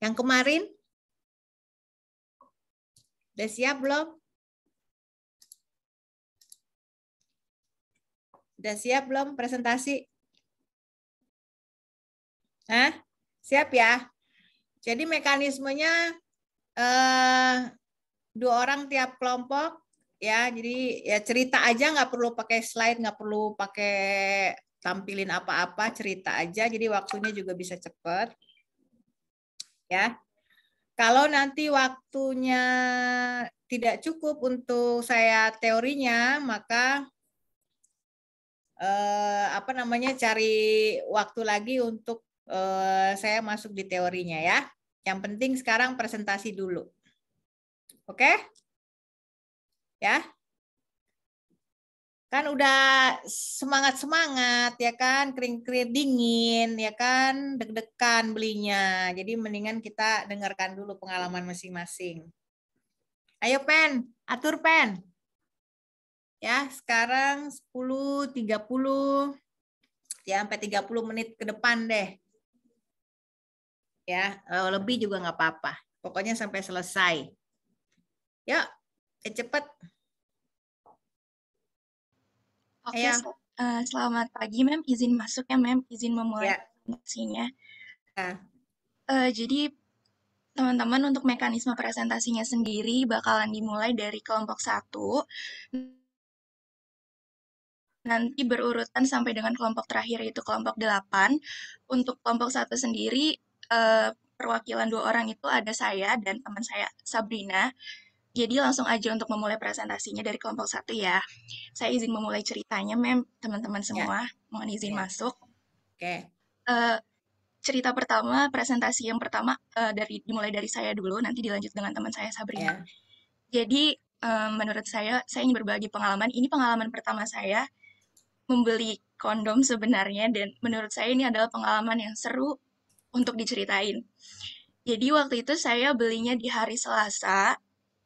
Yang kemarin? Udah siap belum? Udah siap belum presentasi? Hah? Siap ya? Jadi mekanismenya 2 orang tiap kelompok ya. Jadi ya cerita aja, nggak perlu pakai slide, nggak perlu pakai tampilin apa-apa, cerita aja. Jadi waktunya juga bisa cepet ya. Kalau nanti waktunya tidak cukup untuk saya teorinya, maka cari waktu lagi untuk saya masuk di teorinya ya. Yang penting sekarang presentasi dulu. Oke? Ya. Kan udah semangat-semangat ya kan, kering-kering dingin ya kan, deg-degan belinya. Jadi mendingan kita dengarkan dulu pengalaman masing-masing. Ayo Pen, atur Pen. Ya, sekarang 10.30 ya sampai 30 menit ke depan deh. Ya, lebih juga nggak apa-apa. Pokoknya sampai selesai. Yuk, cepet. Oke, selamat pagi, Mem. Izin masuk ya, Mem. Izin memulai presentasinya. Jadi, teman-teman, untuk mekanisme presentasinya sendiri bakalan dimulai dari kelompok 1, nanti berurutan sampai dengan kelompok terakhir, yaitu kelompok 8. Untuk kelompok 1 sendiri, perwakilan 2 orang itu ada saya dan teman saya, Sabrina. Jadi langsung aja untuk memulai presentasinya dari kelompok 1 ya. Saya izin memulai ceritanya, Mem, teman-teman semua. Mohon izin masuk. Oke. Cerita pertama, presentasi yang pertama dimulai dari saya dulu, nanti dilanjut dengan teman saya Sabrina. Jadi menurut saya ingin berbagi pengalaman. Ini pengalaman pertama saya membeli kondom sebenarnya, dan menurut saya ini adalah pengalaman yang seru untuk diceritain. Jadi waktu itu saya belinya di hari Selasa,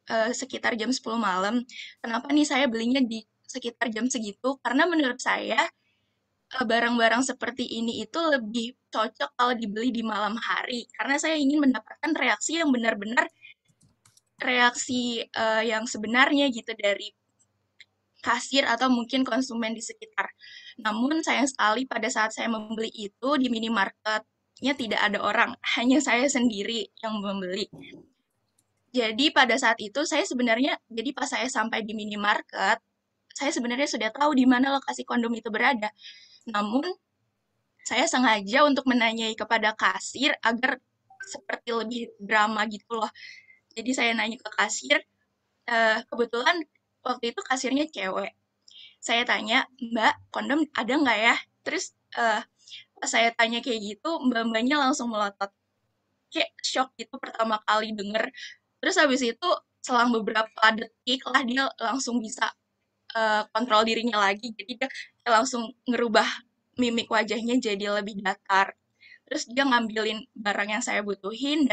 sekitar jam 10 malam. Kenapa nih saya belinya di sekitar jam segitu? Karena menurut saya barang-barang seperti ini itu lebih cocok kalau dibeli di malam hari, karena saya ingin mendapatkan reaksi yang benar-benar reaksi yang sebenarnya gitu dari kasir atau mungkin konsumen di sekitar. Namun sayang sekali pada saat saya membeli itu di minimarketnya tidak ada orang, hanya saya sendiri yang membeli. Jadi pada saat itu jadi pas saya sampai di minimarket, saya sebenarnya sudah tahu di mana lokasi kondom itu berada. Namun saya sengaja untuk menanyai kepada kasir agar seperti lebih drama gitu loh. Jadi saya nanya ke kasir, kebetulan waktu itu kasirnya cewek. Saya tanya, Mbak, kondom ada nggak ya? Terus pas saya tanya kayak gitu, mbak-mbaknya langsung melotot. Kayak shock gitu pertama kali denger. Terus habis itu selang beberapa detik lah dia langsung bisa kontrol dirinya lagi. Jadi dia langsung ngerubah mimik wajahnya jadi lebih datar. Terus dia ngambilin barang yang saya butuhin,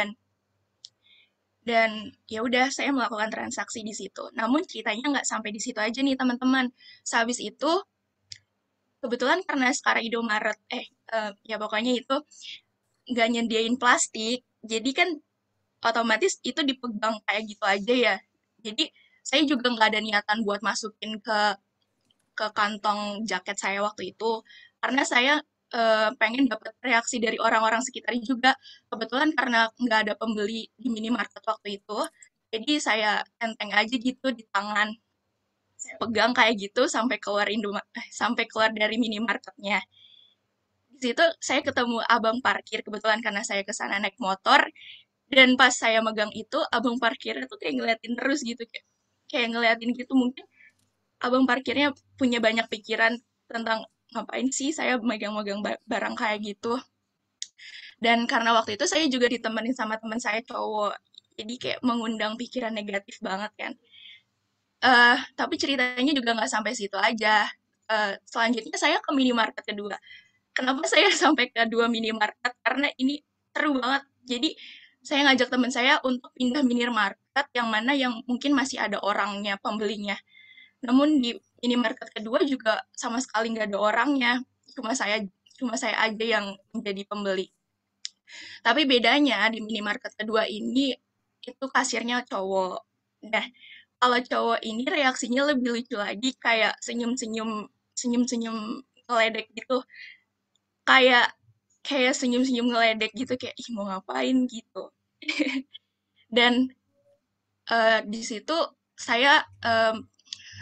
dan ya udah saya melakukan transaksi di situ. Namun ceritanya nggak sampai di situ aja nih teman-teman. Sehabis itu kebetulan karena sekarang Indomaret ya pokoknya itu nggak nyediain plastik, jadi kan otomatis itu dipegang kayak gitu aja ya. Jadi saya juga nggak ada niatan buat masukin ke kantong jaket saya waktu itu, karena saya pengen dapat reaksi dari orang-orang sekitar juga. Kebetulan karena nggak ada pembeli di minimarket waktu itu, jadi saya enteng aja gitu di tangan. Saya pegang kayak gitu sampai keluar dari minimarketnya. Di situ saya ketemu abang parkir, kebetulan karena saya ke sana naik motor, dan pas saya megang itu, abang parkirnya tuh kayak ngeliatin terus gitu, kayak ngeliatin gitu. Mungkin abang parkirnya punya banyak pikiran tentang ngapain sih saya megang-megang barang kayak gitu. Dan karena waktu itu saya juga ditemenin sama teman saya cowok, jadi kayak mengundang pikiran negatif banget kan. Tapi ceritanya juga nggak sampai situ aja. Selanjutnya saya ke minimarket kedua. Kenapa saya sampai ke dua minimarket? Karena ini seru banget. Jadi saya ngajak teman saya untuk pindah minimarket yang mungkin masih ada orangnya, pembelinya. Namun di minimarket kedua juga sama sekali nggak ada orangnya. Cuma saya aja yang menjadi pembeli. Tapi bedanya di minimarket kedua ini itu kasirnya cowok. Nah, kalau cowok ini reaksinya lebih lucu lagi, kayak senyum-senyum, senyum-senyum ngeledek gitu. Kayak kayak senyum-senyum ngeledek gitu, kayak ih mau ngapain gitu. Dan di situ saya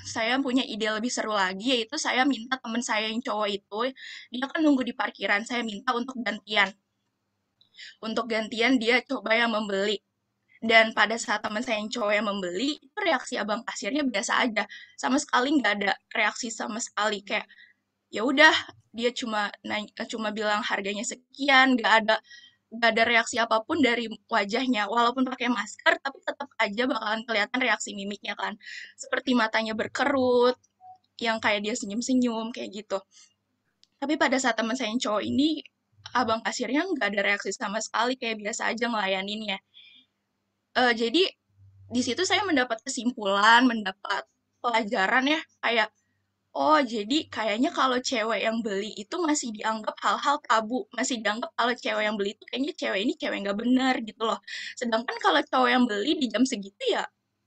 saya punya ide lebih seru lagi, yaitu saya minta teman saya yang cowok itu, dia kan nunggu di parkiran, saya minta untuk gantian dia coba yang membeli. Dan pada saat teman saya yang cowok yang membeli, itu reaksi abang kasirnya biasa aja, sama sekali nggak ada reaksi sama sekali, kayak ya udah dia cuma bilang harganya sekian, nggak ada reaksi apapun dari wajahnya, walaupun pakai masker tapi tetap aja bakalan kelihatan reaksi mimiknya kan, seperti matanya berkerut, yang kayak dia senyum-senyum kayak gitu. Tapi pada saat teman saya yang cowok ini, abang kasirnya nggak ada reaksi sama sekali, kayak biasa aja ngelayaninnya. Jadi di situ saya mendapat kesimpulan, mendapat pelajaran ya, kayak oh, jadi kayaknya kalau cewek yang beli itu masih dianggap hal-hal tabu, masih dianggap kalau cewek yang beli itu kayaknya cewek ini cewek nggak benar gitu loh. Sedangkan kalau cowok yang beli di jam segitu ya,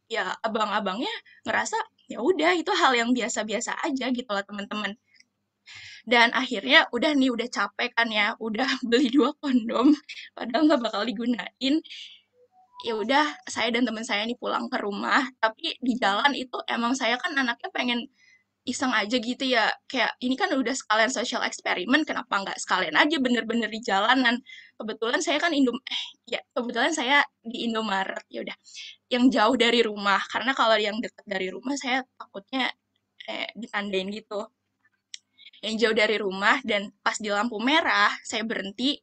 ya abang-abangnya ngerasa ya udah itu hal yang biasa-biasa aja gitu loh teman-teman. Dan akhirnya udah nih udah capek kan ya, udah beli 2 kondom, padahal nggak bakal digunain. Ya udah saya dan teman saya nih pulang ke rumah, tapi di jalan itu emang saya kan anaknya pengen iseng aja gitu ya, kayak ini kan udah sekalian social eksperimen, kenapa nggak sekalian aja bener-bener di jalanan. Kebetulan saya kan ya kebetulan saya di Indomaret, ya udah yang jauh dari rumah, karena kalau yang dekat dari rumah saya takutnya ditandain gitu, yang jauh dari rumah. Dan pas di lampu merah saya berhenti,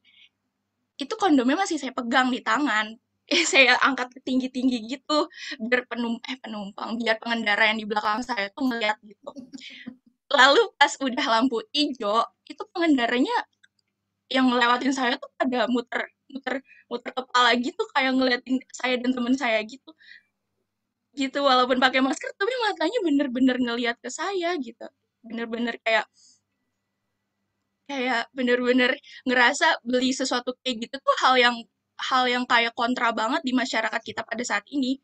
itu kondomnya masih saya pegang di tangan. Saya angkat ke tinggi-tinggi gitu biar penumpang, biar pengendara yang di belakang saya tuh ngeliat gitu. Lalu pas udah lampu hijau, itu pengendaranya yang ngelewatin saya tuh pada muter muter muter kepala gitu, kayak ngeliatin saya dan teman saya gitu. Gitu walaupun pakai masker tapi matanya bener-bener ngeliat ke saya gitu. Bener-bener kayak kayak bener-bener ngerasa beli sesuatu kayak gitu tuh hal yang kayak kontra banget di masyarakat kita pada saat ini.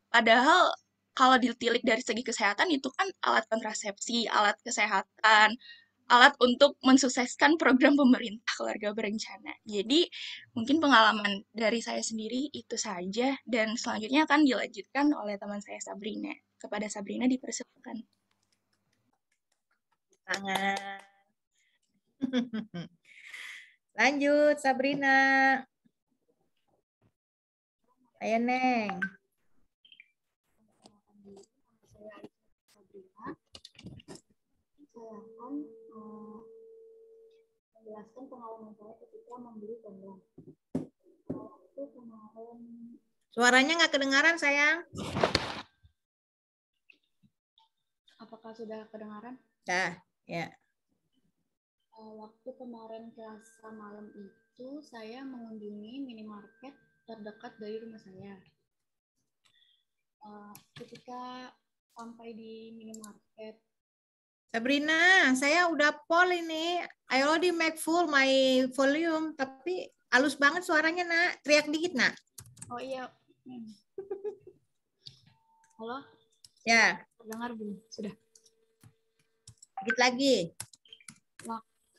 Padahal kalau ditilik dari segi kesehatan itu kan alat kontrasepsi, alat kesehatan, alat untuk mensukseskan program pemerintah keluarga berencana. Jadi mungkin pengalaman dari saya sendiri itu saja, dan selanjutnya akan dilanjutkan oleh teman saya Sabrina. Kepada Sabrina dipersilakan. Tangan. Lanjut Sabrina. Ayo Neng. Saya akan menjelaskan pengalaman saya ketika membeli kondom. Waktu kemarin. Suaranya nggak kedengaran sayang. Apakah sudah kedengaran? Dah, ya. Waktu kemarin Selasa malam itu saya mengunjungi minimarket terdekat dari rumah saya. Ketika sampai di minimarket, Sabrina, saya udah poll ini. I already make full my volume, tapi halus banget suaranya nak. Teriak dikit nak. Oh iya. Halo? Ya. Terdengar belum? Sudah. Dikit lagi.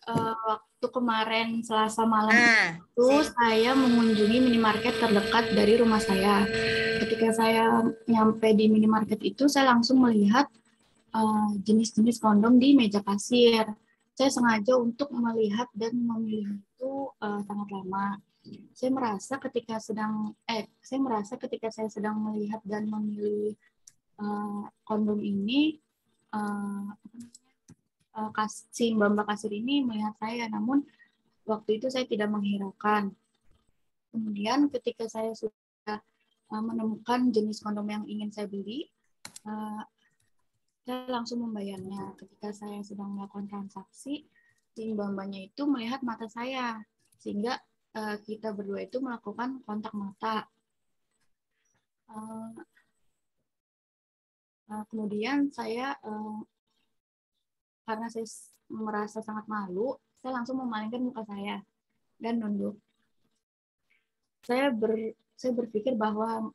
Waktu kemarin Selasa malam itu saya mengunjungi minimarket terdekat dari rumah saya. Ketika saya nyampe di minimarket itu, saya langsung melihat jenis-jenis kondom di meja kasir. Saya sengaja untuk melihat dan memilih itu sangat lama. Saya merasa ketika saya sedang melihat dan memilih kondom ini, si Mbak kasir ini melihat saya, namun waktu itu saya tidak menghiraukan. Kemudian ketika saya sudah menemukan jenis kondom yang ingin saya beli, saya langsung membayarnya. Ketika saya sedang melakukan transaksi, si mbak-mbaknya itu melihat mata saya, sehingga kita berdua itu melakukan kontak mata. Kemudian saya, karena saya merasa sangat malu, saya langsung memalingkan muka saya dan nunduk. saya berpikir bahwa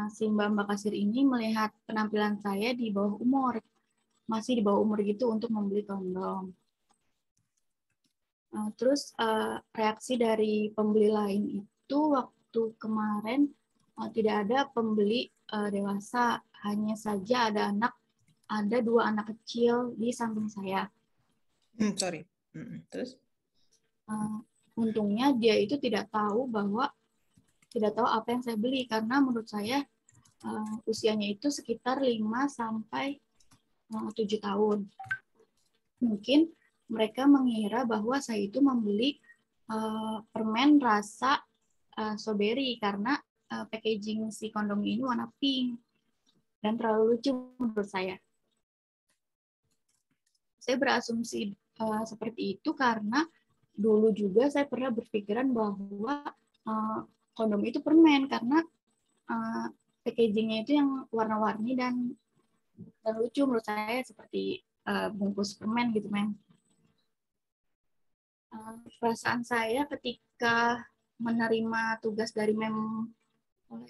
si Mbak kasir ini melihat penampilan saya di bawah umur, masih di bawah umur gitu untuk membeli kondom. Terus reaksi dari pembeli lain itu waktu kemarin tidak ada pembeli dewasa, hanya saja ada 2 anak kecil di samping saya. Sorry. Terus? Untungnya dia itu tidak tahu apa yang saya beli, karena menurut saya usianya itu sekitar 5 sampai 7 tahun. Mungkin mereka mengira bahwa saya itu membeli permen rasa strawberry karena packaging si kondom ini warna pink dan terlalu lucu menurut saya. Saya berasumsi seperti itu karena dulu juga saya pernah berpikiran bahwa kondom itu permen karena packagingnya itu yang warna-warni dan lucu menurut saya, seperti bungkus permen gitu, men. Perasaan saya ketika menerima tugas dari mem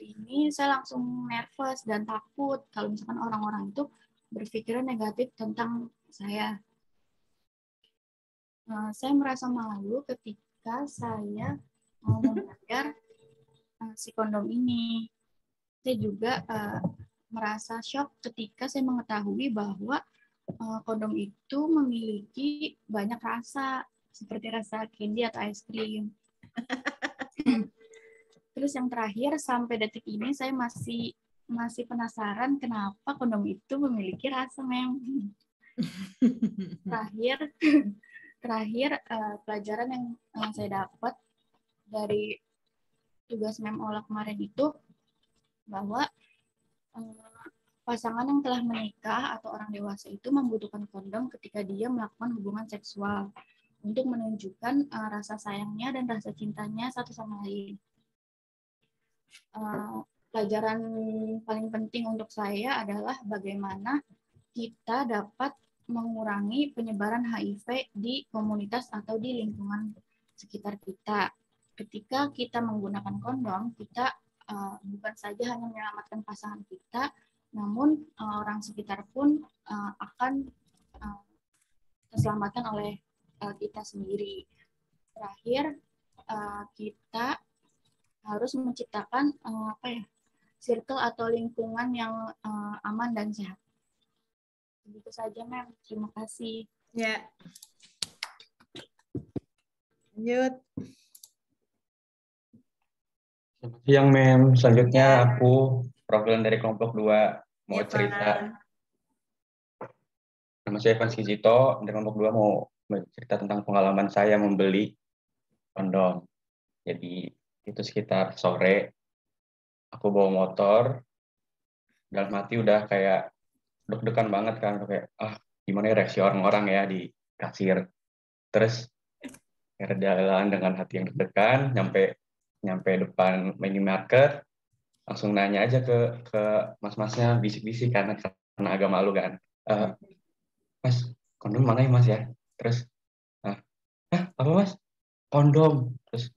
ini, saya langsung nervous dan takut kalau misalkan orang-orang itu berpikiran negatif tentang saya. Saya merasa malu ketika saya mau membayar si kondom ini. Saya juga merasa shock ketika saya mengetahui bahwa kondom itu memiliki banyak rasa, seperti rasa candy atau es krim. Terus yang terakhir, sampai detik ini saya masih penasaran kenapa kondom itu memiliki rasa, Mem. Terakhir pelajaran yang saya dapat dari tugas Mem Ola kemarin itu bahwa pasangan yang telah menikah atau orang dewasa itu membutuhkan kondom ketika dia melakukan hubungan seksual untuk menunjukkan rasa sayangnya dan rasa cintanya satu sama lain. Pelajaran paling penting untuk saya adalah bagaimana kita dapat mengurangi penyebaran HIV di komunitas atau di lingkungan sekitar kita. Ketika kita menggunakan kondom, kita bukan saja hanya menyelamatkan pasangan kita, namun orang sekitar pun akan terselamatkan oleh kita sendiri. Terakhir, kita harus menciptakan circle atau lingkungan yang aman dan sehat. Begitu saja, Mem. Terima kasih. Ya. Lanjut. Selamat siang, Mem. Selanjutnya aku perwakilan dari kelompok 2 mau cerita. Nama saya Evan Skizito, dari kelompok 2 mau cerita tentang pengalaman saya membeli kondom. Jadi itu sekitar sore, aku bawa motor, dalam hati udah kayak deg-degan banget kan, kayak gimana ya reaksi orang-orang ya di kasir. Terus berjalan dengan hati yang deg-degan nyampe depan minimarket, langsung nanya aja ke mas-masnya, bisik-bisik karena agak malu kan. Mas, kondom mana ya Mas ya? Terus apa Mas? Kondom. Terus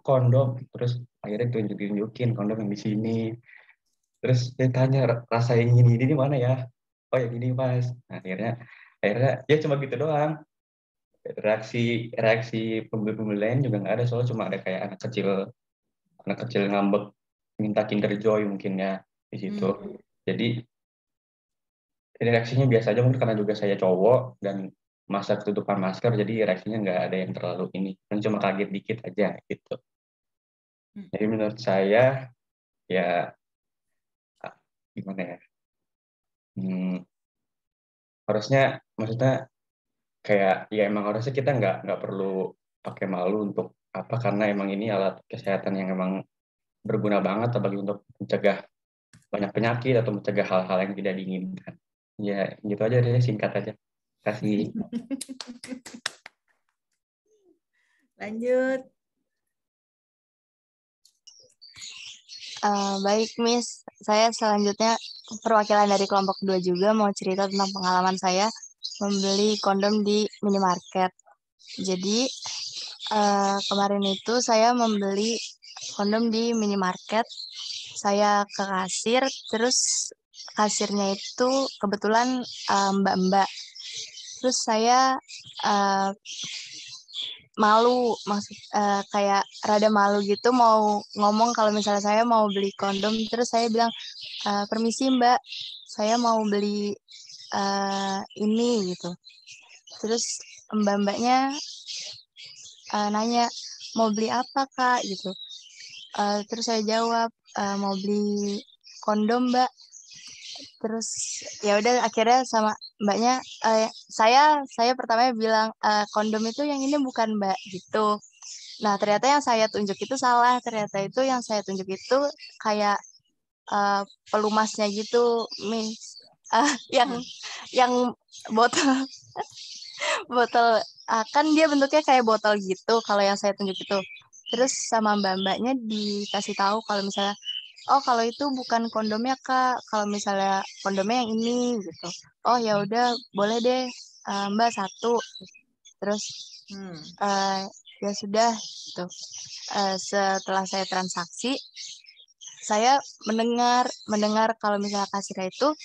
kondom. Terus akhirnya tunjukin kondom yang di sini. Terus dia tanya, rasa yang ini mana ya? Oh yang ini Mas. Nah, akhirnya ya cuma gitu doang. Reaksi pembeli lain juga nggak ada, soalnya cuma ada kayak anak kecil ngambek minta Kinder Joy mungkin ya di situ. Jadi reaksinya biasa aja, mungkin karena juga saya cowok dan masa ketutupan masker, jadi reaksinya nggak ada yang terlalu ini, dan cuma kaget dikit aja gitu. Jadi menurut saya ya gimana ya, harusnya maksudnya kayak ya emang harusnya kita nggak perlu pakai malu untuk apa, karena emang ini alat kesehatan yang emang berguna banget bagi untuk mencegah banyak penyakit atau mencegah hal-hal yang tidak diinginkan. Ya gitu aja deh, singkat aja. Kasih. Lanjut. Baik, Miss. Saya selanjutnya perwakilan dari kelompok 2 juga mau cerita tentang pengalaman saya membeli kondom di minimarket. Jadi kemarin itu saya membeli kondom di minimarket. Saya ke kasir, terus kasirnya itu kebetulan mbak-mbak. Terus saya malu, kayak rada malu gitu mau ngomong kalau misalnya saya mau beli kondom. Terus saya bilang, permisi mbak, saya mau beli ini gitu. Terus mbak-mbaknya nanya, mau beli apa kak gitu. Terus saya jawab, mau beli kondom mbak. Terus ya udah akhirnya sama mbaknya, saya pertamanya bilang, kondom itu yang ini bukan mbak gitu. Nah ternyata yang saya tunjuk itu salah. Ternyata itu yang saya tunjuk itu kayak pelumasnya gitu, Miss. Yang botol botol kan dia bentuknya kayak botol gitu kalau yang saya tunjuk itu. Terus sama mbak-mbaknya dikasih tahu kalau misalnya, oh kalau itu bukan kondomnya kak, kalau misalnya kondomnya yang ini gitu. Oh ya udah boleh deh mbak satu. Terus ya sudah gitu. Setelah saya transaksi, saya mendengar kalau misalnya kasirnya itu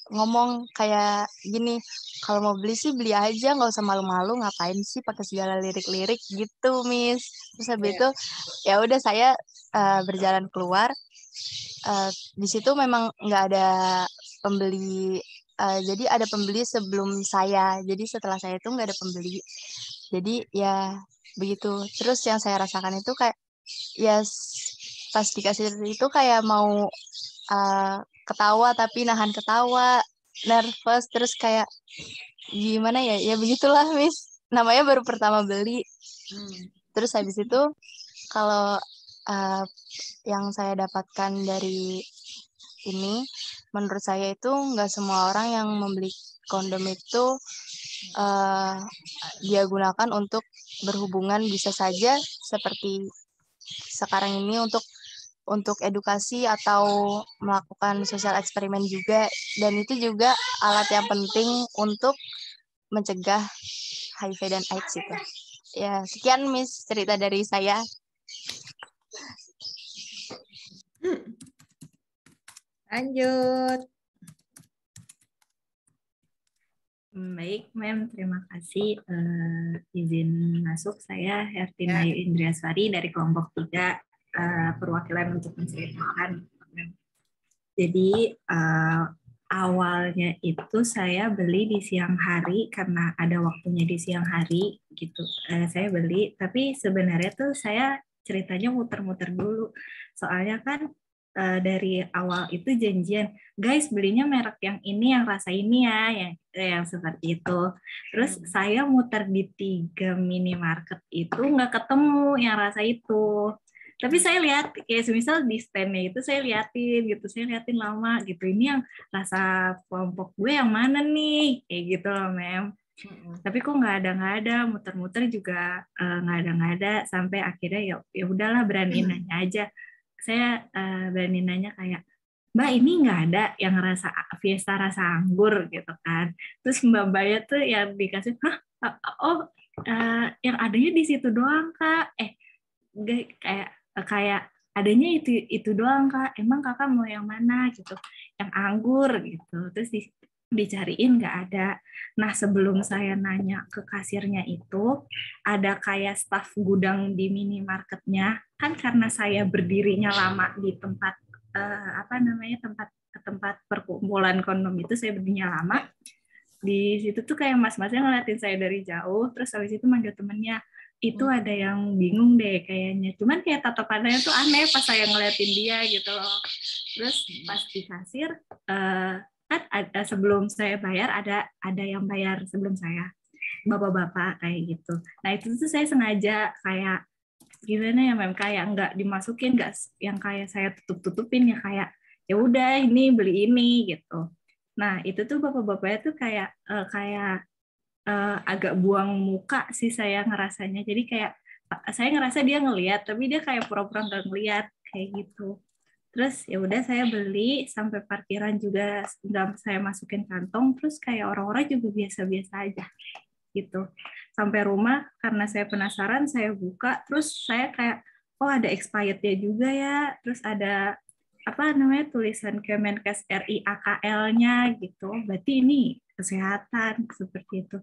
ngomong kayak gini, kalau mau beli sih beli aja, nggak usah malu-malu, ngapain sih pakai segala lirik-lirik gitu, Miss. Terus habis itu ya udah saya berjalan keluar. Di situ memang nggak ada pembeli, jadi ada pembeli sebelum saya. Jadi setelah saya itu nggak ada pembeli. Jadi ya begitu. Terus yang saya rasakan itu kayak ya pas dikasih itu kayak mau ketawa tapi nahan ketawa, nervous, terus kayak gimana ya, ya begitulah Miss, namanya baru pertama beli. Terus habis itu kalau yang saya dapatkan dari ini, menurut saya itu nggak semua orang yang membeli kondom itu dia gunakan untuk berhubungan. Bisa saja seperti sekarang ini untuk edukasi atau melakukan sosial eksperimen juga, dan itu juga alat yang penting untuk mencegah HIV dan AIDS itu. Ya, sekian Miss cerita dari saya. Lanjut. Baik, Mem, terima kasih. Izin masuk, saya Hertinayu Indriaswari dari kelompok 3, perwakilan untuk menceritakan. Jadi awalnya itu saya beli di siang hari karena ada waktunya di siang hari gitu. Saya beli, tapi sebenarnya tuh saya ceritanya muter-muter dulu. Soalnya kan dari awal itu janjian, guys belinya merek yang ini, yang rasa ini ya, yang seperti itu. Terus saya muter di 3 minimarket itu nggak ketemu yang rasa itu. Tapi saya lihat kayak semisal di stand-nya itu saya liatin lama gitu, ini yang rasa kelompok gue yang mana nih, kayak gitu loh Mem. Tapi kok nggak ada, muter-muter juga nggak ada, sampai akhirnya ya udahlah berani nanya aja. Saya berani nanya kayak, Mbak ini nggak ada yang rasa Fiesta rasa anggur gitu kan. Terus mbak-mbaknya tuh yang dikasih, yang adanya di situ doang kak. Kayak adanya itu doang kak, emang kakak mau yang mana gitu, yang anggur gitu. Terus dicariin nggak ada. Nah sebelum saya nanya ke kasirnya itu, ada kayak staf gudang di minimarketnya kan, karena saya berdirinya lama di tempat tempat perkumpulan kondom itu, saya berdirinya lama di situ tuh. Kayak mas-masnya ngeliatin saya dari jauh, terus habis itu manggil temennya, itu ada yang bingung deh kayaknya, cuman kayak tatapannya tuh aneh pas saya ngeliatin dia gitu loh. Terus pas di kasir kan ada, sebelum saya bayar ada yang bayar sebelum saya, bapak-bapak kayak gitu. Nah itu tuh saya sengaja kayak gimana ya Mem, kayak nggak dimasukin, nggak yang kayak saya tutup-tutupin, ya kayak ya udah ini beli ini gitu. Nah itu tuh bapak-bapaknya tuh kayak agak buang muka sih saya ngerasanya. Jadi kayak saya ngerasa dia ngelihat, tapi dia kayak pura-pura nggak ngelihat kayak gitu. Terus ya udah saya beli, sampai parkiran juga nggak saya masukin kantong. Terus kayak orang-orang juga biasa-biasa aja gitu. Sampai rumah karena saya penasaran, saya buka, terus saya kayak oh ada expirednya juga ya, terus ada apa namanya tulisan Kemenkes RI AKL-nya gitu, berarti ini kesehatan seperti itu.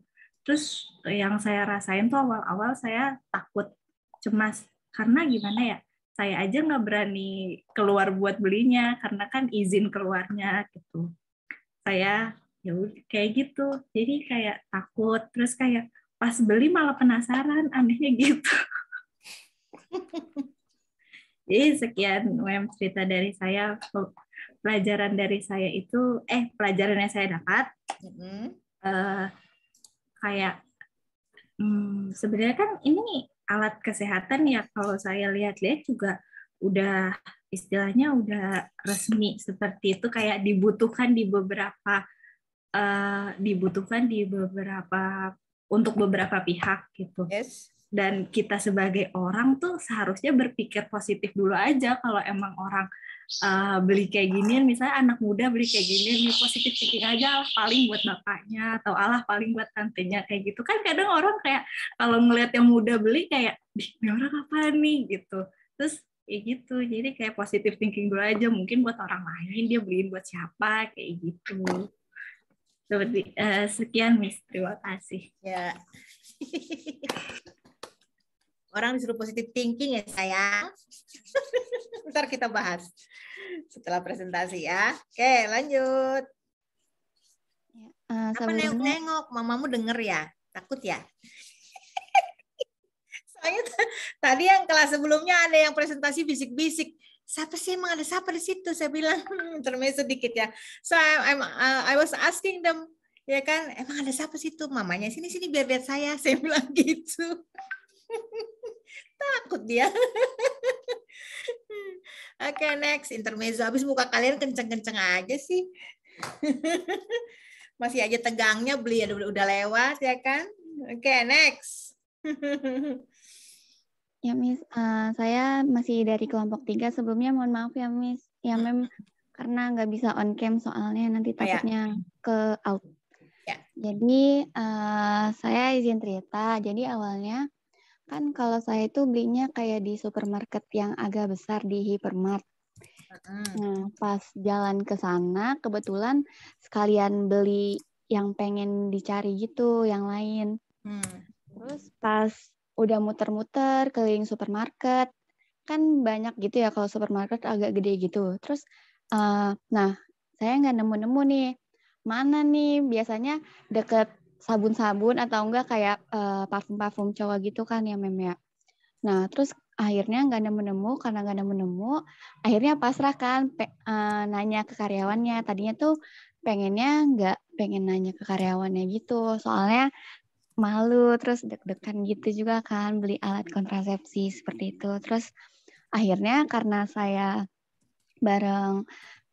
Terus yang saya rasain tuh awal-awal saya takut, cemas, karena gimana ya, saya aja nggak berani keluar buat belinya karena kan izin keluarnya gitu. Saya ya kayak gitu, jadi kayak takut, terus kayak pas beli malah penasaran, anehnya gitu. Jadi sekian cerita dari saya, pelajaran dari saya itu, pelajaran yang saya dapat, kayak sebenarnya kan ini alat kesehatan ya, kalau saya lihat-lihat juga udah istilahnya udah resmi seperti itu, kayak dibutuhkan di beberapa untuk beberapa pihak gitu. Yes. Dan kita sebagai orang tuh seharusnya berpikir positif dulu aja. Kalau emang orang beli kayak ginian, misalnya anak muda beli kayak ginian, positif thinking aja, alah paling buat bapaknya atau alah paling buat tantenya, kayak gitu kan. Kadang orang kayak kalau ngelihat yang muda beli kayak, ini orang apa nih gitu. Terus kayak gitu, jadi kayak positif thinking dulu aja, mungkin buat orang lain dia beliin buat siapa, kayak gitu. Seperti sekian Miss, terima kasih. Ya. Orang disuruh positive thinking ya sayang. Ntar kita bahas setelah presentasi ya. Oke, lanjut. Apa nengok-nengok? Mamamu denger ya? Takut ya? Soalnya tadi yang kelas sebelumnya ada yang presentasi bisik-bisik. Siapa sih, emang ada siapa di situ? Saya bilang termesut sedikit ya. So I was asking them, ya kan, emang ada siapa situ? Mamanya sini biar lihat saya. Saya bilang gitu. Takut dia. Oke, next intermezzo. Habis muka kalian kenceng-kenceng aja sih. Masih aja tegangnya, beli udah lewat ya kan. Oke, next. Ya Miss, saya masih dari kelompok 3. Sebelumnya mohon maaf ya Miss, ya Mem, karena nggak bisa on cam soalnya nanti takutnya ke out. Ya. Jadi saya izin cerita. Jadi awalnya kan kalau saya itu belinya kayak di supermarket yang agak besar di hypermart. Nah, pas jalan ke sana kebetulan sekalian beli yang pengen dicari gitu, yang lain. Terus pas udah muter-muter keliling supermarket, kan banyak gitu ya kalau supermarket agak gede gitu. Terus, nah saya nggak nemu-nemu nih, mana nih biasanya deket sabun-sabun atau enggak kayak parfum-parfum cowok gitu kan ya Mem ya. Nah terus akhirnya nggak nemu-nemu, karena nggak nemu-nemu, akhirnya pasrah kan nanya ke karyawannya. Tadinya tuh pengennya nggak pengen nanya ke karyawannya gitu, soalnya malu, terus deg-degan gitu juga kan beli alat kontrasepsi seperti itu. Terus akhirnya karena saya bareng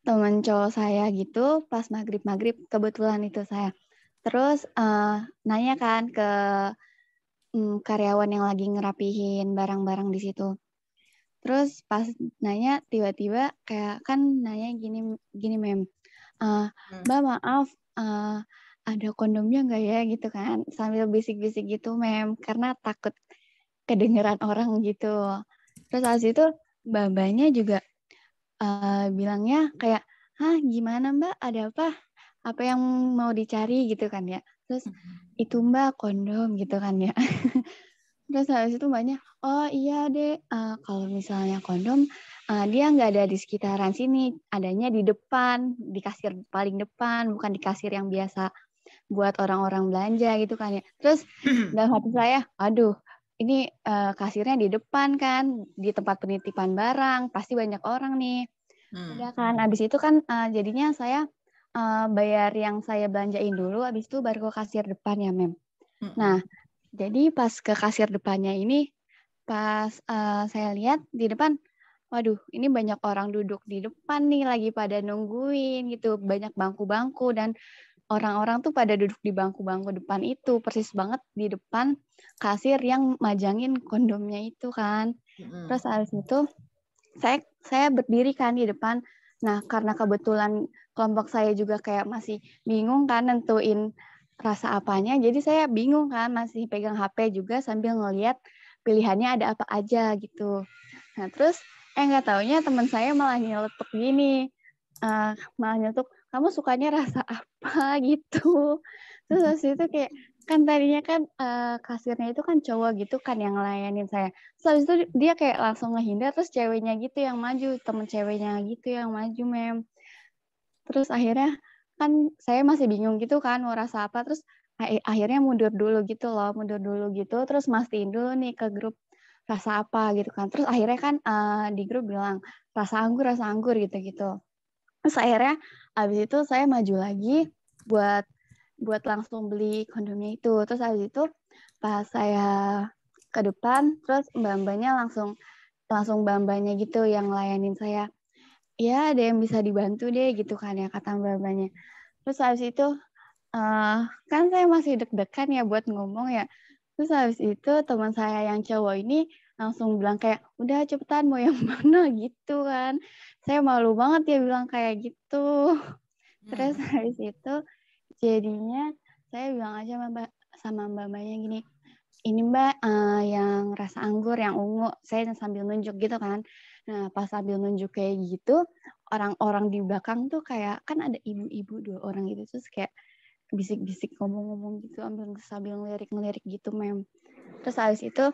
teman cowok saya gitu, pas maghrib kebetulan itu saya. Terus nanya kan ke karyawan yang lagi ngerapihin barang-barang di situ. Terus pas nanya tiba-tiba kayak kan nanya gini Mem, Mbak maaf ada kondomnya nggak ya gitu kan, sambil bisik-bisik gitu Mem, karena takut kedengeran orang gitu. Terus habis itu mbak-mbaknya juga bilangnya kayak, gimana Mbak, ada apa? Apa yang mau dicari gitu kan ya. Terus itu Mbak kondom gitu kan ya. Terus habis itu mbaknya, oh iya deh, kalau misalnya kondom dia nggak ada di sekitaran sini, adanya di depan, di kasir paling depan, bukan di kasir yang biasa buat orang-orang belanja gitu kan ya. Terus dalam hati saya, aduh ini kasirnya di depan kan, di tempat penitipan barang, pasti banyak orang nih. Udah kan, abis itu kan jadinya saya bayar yang saya belanjain dulu, abis itu baru ke kasir depan ya Mem. Nah, jadi pas ke kasir depannya ini, pas saya lihat di depan, waduh ini banyak orang duduk di depan nih, lagi pada nungguin gitu, banyak bangku-bangku, dan orang-orang tuh pada duduk di bangku-bangku depan itu, persis banget di depan kasir yang majangin kondomnya itu kan. Terus habis itu saya berdiri kan di depan. Nah karena kebetulan kelompok saya juga kayak masih bingung kan nentuin rasa apanya, jadi saya bingung kan, masih pegang HP juga sambil ngeliat pilihannya ada apa aja gitu. Nah terus nggak taunya teman saya malah nyeletuk gini, malah nyeletuk, kamu sukanya rasa apa gitu. Terus habis itu kayak, kan tadinya kan kasirnya itu kan cowok gitu kan yang ngelayanin saya. Terus habis itu dia kayak langsung ngehindar, terus ceweknya gitu yang maju, temen ceweknya gitu yang maju, Mem. Terus akhirnya kan saya masih bingung gitu kan mau rasa apa, terus akhirnya mundur dulu gitu, terus mastiin dulu nih ke grup rasa apa gitu kan. Terus akhirnya kan di grup bilang rasa anggur gitu-gitu. Terus akhirnya abis itu saya maju lagi buat langsung beli kondomnya itu. Terus abis itu pas saya ke depan, terus mbak-mbaknya langsung mbak-mbaknya gitu yang layanin saya. Ya ada yang bisa dibantu deh gitu kan ya, kata mbak-mbaknya. Terus habis itu kan saya masih deg-degan ya buat ngomong ya. Terus habis itu teman saya yang cowok ini langsung bilang kayak, udah cepetan mau yang mana gitu kan. Saya malu banget ya bilang kayak gitu. Terus habis itu jadinya saya bilang aja sama mbak-mbaknya gini, ini mbak yang rasa anggur yang ungu, saya sambil nunjuk gitu kan. Nah pas sambil nunjuk kayak gitu, orang-orang di belakang tuh kayak, kan ada ibu-ibu 2 orang gitu, terus kayak bisik-bisik ngomong-ngomong gitu sambil ngelirik-ngelirik gitu, Mem. Terus habis itu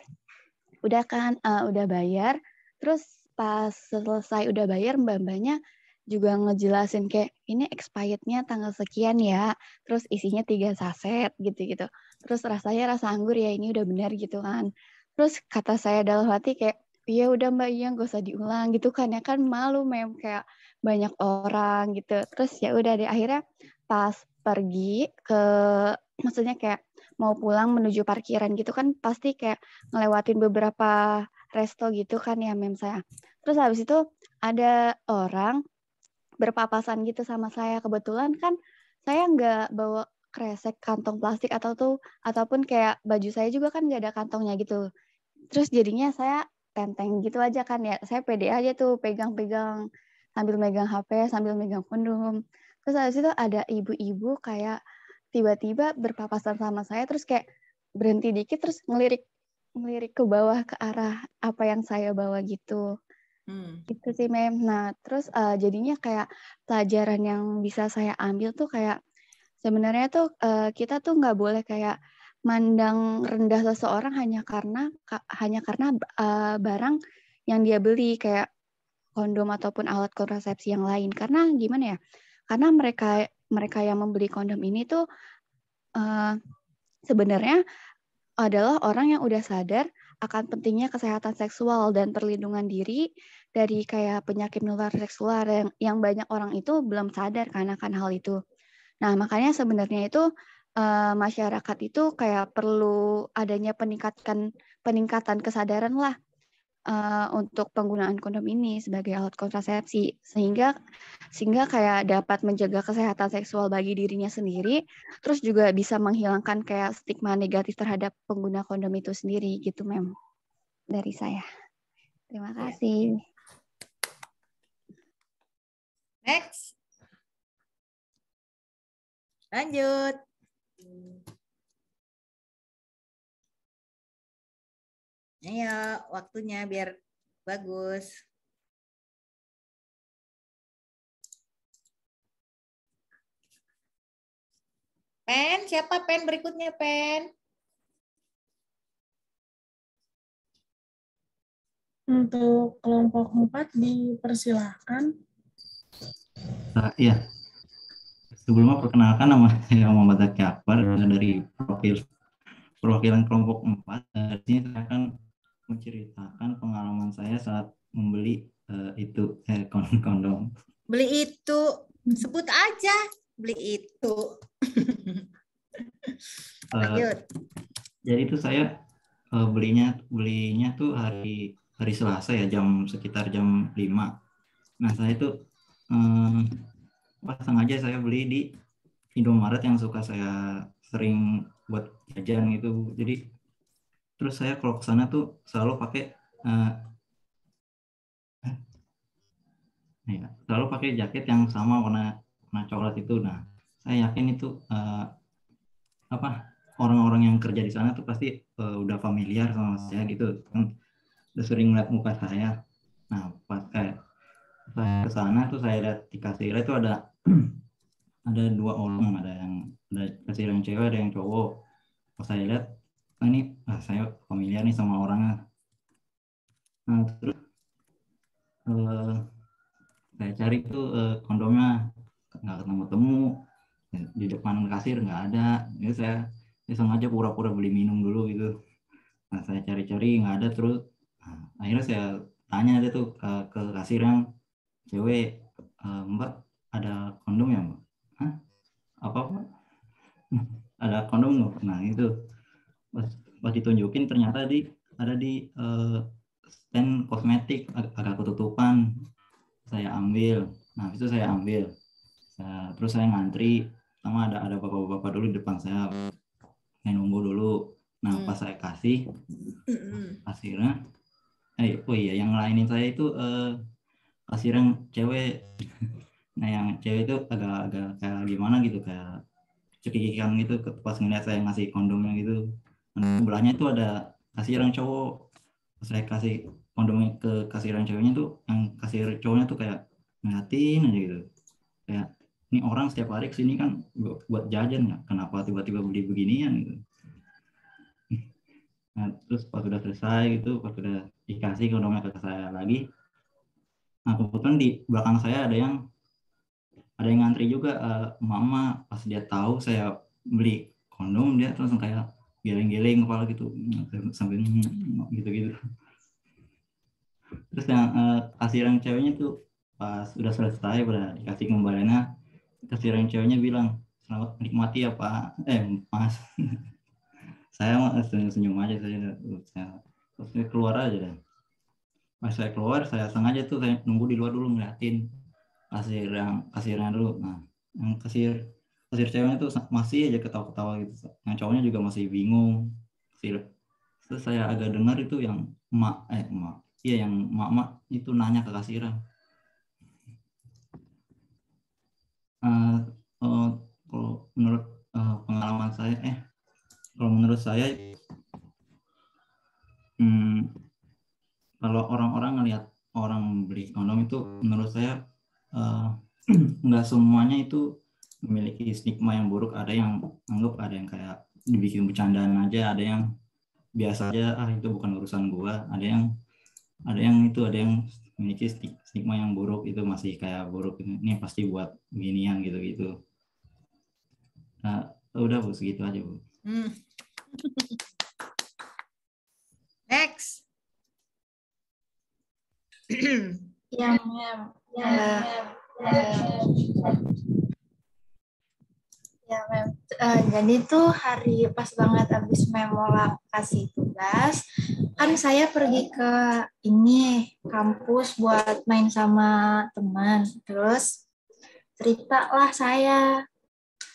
udah kan udah bayar, terus pas selesai udah bayar, mbak-mbaknya juga ngejelasin kayak, ini expirednya tanggal sekian ya, terus isinya 3 saset gitu-gitu. Terus rasanya rasa anggur ya, ini udah benar gitu kan. Terus kata saya dalam hati kayak, iya udah mbak, iya gak usah diulang gitu kan ya, kan malu, Mem, kayak banyak orang gitu. Terus ya udah deh, akhirnya pas pergi ke, maksudnya kayak mau pulang menuju parkiran gitu kan, pasti kayak ngelewatin beberapa resto gitu kan ya, Mem, saya. Terus habis itu ada orang berpapasan gitu sama saya. Kebetulan kan saya nggak bawa kresek kantong plastik ataupun kayak baju saya juga kan nggak ada kantongnya gitu. Terus jadinya saya tenteng gitu aja kan ya. Saya pede aja tuh pegang-pegang sambil megang HP, sambil megang kondom. Terus habis itu ada ibu-ibu kayak tiba-tiba berpapasan sama saya, terus kayak berhenti dikit, terus ngelirik ke bawah ke arah apa yang saya bawa gitu. Itu sih, Mem. Nah, terus jadinya kayak pelajaran yang bisa saya ambil tuh kayak sebenarnya tuh kita tuh nggak boleh kayak mandang rendah seseorang hanya karena barang yang dia beli kayak kondom ataupun alat kontrasepsi yang lain. Karena gimana ya? Karena mereka yang membeli kondom ini tuh sebenarnya adalah orang yang udah sadar akan pentingnya kesehatan seksual dan perlindungan diri dari kayak penyakit menular seksual yang banyak orang itu belum sadar kan akan hal itu. Nah, makanya sebenarnya itu masyarakat itu kayak perlu adanya peningkatan kesadaran lah untuk penggunaan kondom ini sebagai alat kontrasepsi sehingga kayak dapat menjaga kesehatan seksual bagi dirinya sendiri, terus juga bisa menghilangkan kayak stigma negatif terhadap pengguna kondom itu sendiri gitu, Mem, dari saya. Terima kasih. Next. Lanjut. Ayo, waktunya biar bagus. Pen, siapa Pen berikutnya, Pen? Untuk kelompok 4 dipersilahkan. Iya. Sebelumnya perkenalkan, nama saya Muhammad Zaki Akbar dari perwakilan kelompok 4. Di sini saya akan menceritakan pengalaman saya saat membeli kondom. Beli itu, sebut aja beli itu. Lanjut. Jadi itu saya belinya tuh hari Selasa ya, sekitar jam 5. Nah saya itu sengaja saya beli di Indomaret yang suka saya sering buat jajan gitu. Jadi terus saya kalau ke sana tuh selalu pakai jaket yang sama warna coklat itu. Nah saya yakin itu orang-orang yang kerja di sana tuh pasti udah familiar sama saya gitu kan, udah sering lihat muka saya. Nah, pas saya ke sana tuh saya lihat di kasir itu ada dua orang, ada kasir yang cewek, ada yang cowok. Pas saya lihat, ini saya familiar nih sama orangnya. Nah, terus saya cari tuh kondomnya, nggak ketemu, di depan kasir nggak ada. Jadi saya sengaja pura-pura beli minum dulu gitu. Nah, saya cari-cari nggak ada, terus akhirnya saya tanya aja tuh ke kasir yang cewek, Mbak ada kondom ya Mbak? Hah? Apa? Ada kondom nggak? Nah itu pas ditunjukin ternyata ada di stand kosmetik agak ketutupan. Saya ambil. Nah itu saya ambil. Terus saya ngantri, sama ada bapak-bapak dulu di depan saya nunggu dulu. Nah pas saya kasih kasirnya, oh iya yang lainin saya itu kasir yang cewek. Nah yang cewek itu agak kayak gimana gitu, kayak cekikikan gitu pas ngeliat saya ngasih kondomnya gitu. Nah, sebelahnya itu ada kasir yang cowok. Pas saya kasih kondomnya ke kasir yang ceweknya tuh, yang kasir cowoknya tuh kayak ngeliatin aja gitu, kayak ini orang setiap hari kesini kan buat jajan ya, kenapa tiba-tiba beli beginian gitu. Nah terus pas udah selesai gitu, pas udah dikasih kondomnya ke saya lagi, nah kebetulan di belakang saya ada yang ngantri juga, mama. Pas dia tahu saya beli kondom, dia langsung kayak geleng-geleng kepala gitu sambil gitu-gitu. Terus yang kasir yang ceweknya tuh pas udah selesai, udah dikasih kembaliannya, kasir yang ceweknya bilang, selamat menikmati ya Pak, Mas. Saya senyum aja, terus saya keluar aja deh. Pas saya keluar, saya sengaja tuh saya nunggu di luar dulu ngeliatin kasirnya dulu. Nah yang kasir ceweknya tuh masih aja ketawa-ketawa gitu, yang cowoknya juga masih bingung. Terus saya agak dengar itu yang yang mak itu nanya ke kasiran, kalau menurut pengalaman saya, kalau menurut saya kalau orang-orang ngelihat orang beli kondom itu, menurut saya nggak semuanya itu memiliki stigma yang buruk. Ada yang anggap, ada yang kayak dibikin bercandaan aja, ada yang biasa aja, itu bukan urusan gua. Ada yang memiliki stigma yang buruk, itu masih kayak buruk, ini pasti buat beginian gitu. Nah udah Bu, segitu aja Bu. Next. Ya, Mem. Jadi tuh hari pas banget abis Mem mau kasih tugas, kan saya pergi ke kampus buat main sama teman. Terus ceritalah saya.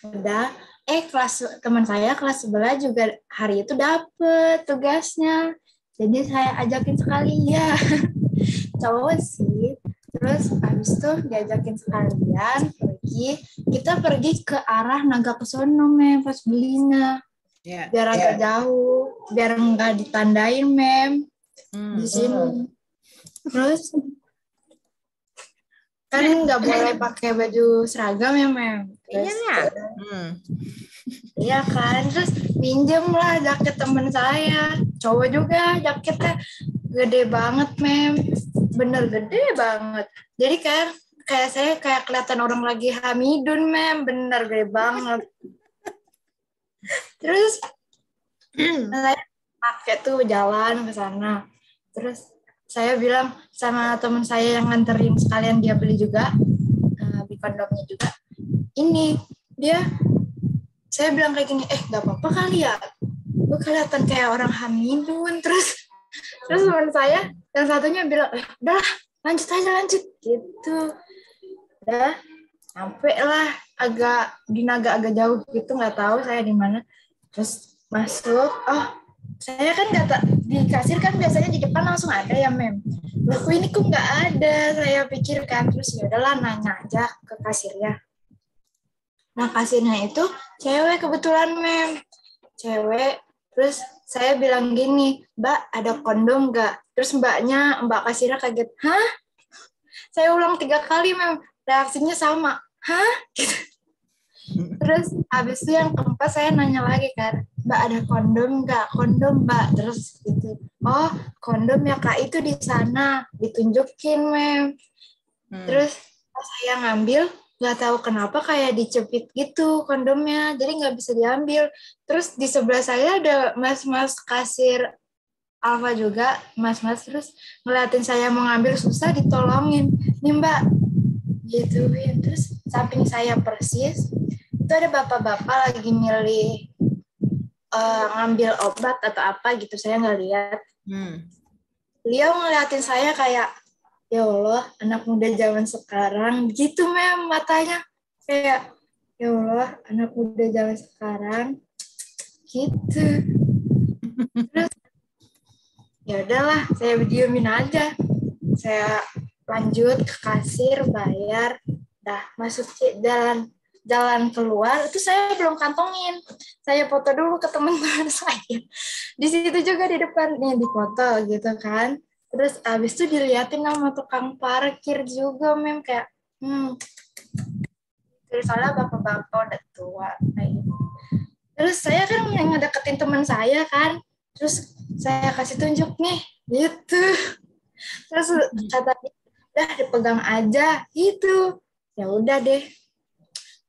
Udah, teman saya kelas sebelah juga hari itu dapet tugasnya. Jadi saya ajakin sekalian. Cowok sih. Terus habis itu diajakin sekalian kita pergi ke arah Naga Kesono Mem pas belinya. Biar agak jauh, biar enggak ditandain Mem di sini. Terus kan nggak boleh pakai baju seragam ya Mem. Iya kan, terus pinjem lah jaket temen saya, cowok juga, jaketnya gede banget Mem, bener gede banget. Jadi kayak saya kayak kelihatan orang lagi hamidun Mem, bener gede banget. Terus saya pakai tuh jalan ke sana. Terus saya bilang sama teman saya yang nganterin sekalian dia beli juga, beli kondomnya juga. Saya bilang kayak gini, gak apa-apa kali ya, gue kelihatan kayak orang hamidun. Terus teman saya yang satunya bilang, udah lanjut gitu. Udah sampai lah di Naga agak jauh gitu, nggak tahu saya di mana. Terus masuk, saya kan di kasir kan biasanya di depan langsung ada ya Mem. Loh ini kok nggak ada, saya pikirkan. Terus ya udahlah nanya aja ke kasirnya. Nah kasirnya itu cewek kebetulan Mem, cewek. Terus saya bilang gini, Mbak ada kondom nggak? Terus mbak kasirnya kaget, hah? Saya ulang 3 kali, Mem. Reaksinya sama, hah? Gitu. Terus habis itu yang keempat saya nanya lagi kan, Mbak ada kondom nggak? Kondom Mbak. Terus gitu, oh kondom ya Kak, itu di sana, ditunjukin Mem. Terus pas saya ngambil, nggak tahu kenapa kayak dicepit gitu kondomnya, jadi nggak bisa diambil. Terus di sebelah saya ada mas-mas kasir Alfa juga, mas-mas, terus ngeliatin saya mau ngambil susah, ditolongin, nih Mbak, gituin. Terus samping saya persis itu ada bapak-bapak lagi milih ngambil obat atau apa gitu, saya nggak lihat. Beliau ngeliatin saya kayak, ya Allah, anak muda zaman sekarang gitu, Mem, matanya kayak, ya Allah, anak muda zaman sekarang gitu. Terus ya udahlah, saya diemin aja, saya lanjut ke kasir, bayar, dah masuk jalan keluar, itu saya belum kantongin. Saya foto dulu ke teman-teman saya. Di situ juga di depan nih dipoto gitu kan. Terus abis itu diliatin sama tukang parkir juga, Mem, kayak terus soalnya bapak-bapak udah tua kayak gitu. Terus saya kan ngedeketin teman saya kan. Terus saya kasih tunjuk nih, gitu. Terus katanya, udah dipegang aja gitu. Ya udah deh.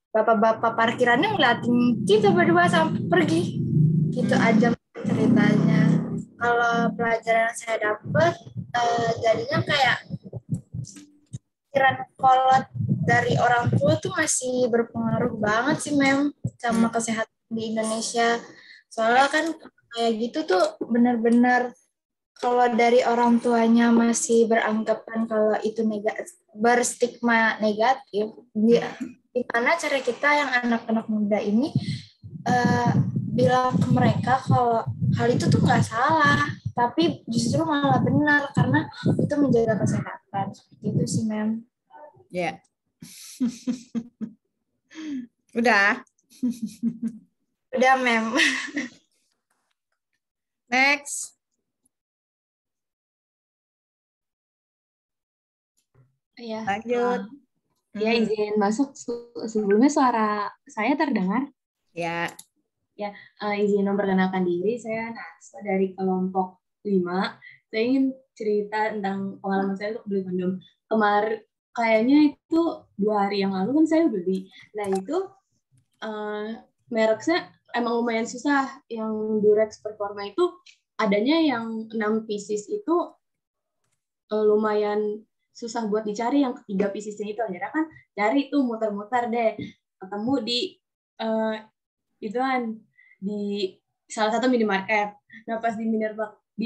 Bapak-bapak parkirannya ngeliatin kita berdua sampai pergi. Gitu aja ceritanya. Kalau pelajaran yang saya dapat, jadinya kayak pikiran kolot dari orang tua tuh masih berpengaruh banget sih, Mem, sama kesehatan di Indonesia. Soalnya kan kayak gitu tuh benar-benar kalau dari orang tuanya masih beranggapan kalau itu berstigma negatif, gimana cara kita yang anak-anak muda ini bilang ke mereka kalau hal itu tuh nggak salah, tapi justru malah benar karena itu menjaga kesehatan. Seperti itu sih, Mem. Ya. Udah. Udah, Mem. Next. Ya. Lanjut. Ya, izin masuk. Sebelumnya suara saya terdengar? Ya. Ya, izin memperkenalkan diri. Saya Naswa dari kelompok 5. Saya ingin cerita tentang pengalaman saya untuk beli kondom. Kayaknya itu 2 hari yang lalu kan saya beli. Nah, itu mereknya emang lumayan susah. Yang Durex Performa itu adanya yang 6 pieces itu lumayan susah buat dicari, yang ketiga piecesnya itu. Akhirnya kan cari tuh muter-muter deh, ketemu di di salah satu minimarket. Nah pas di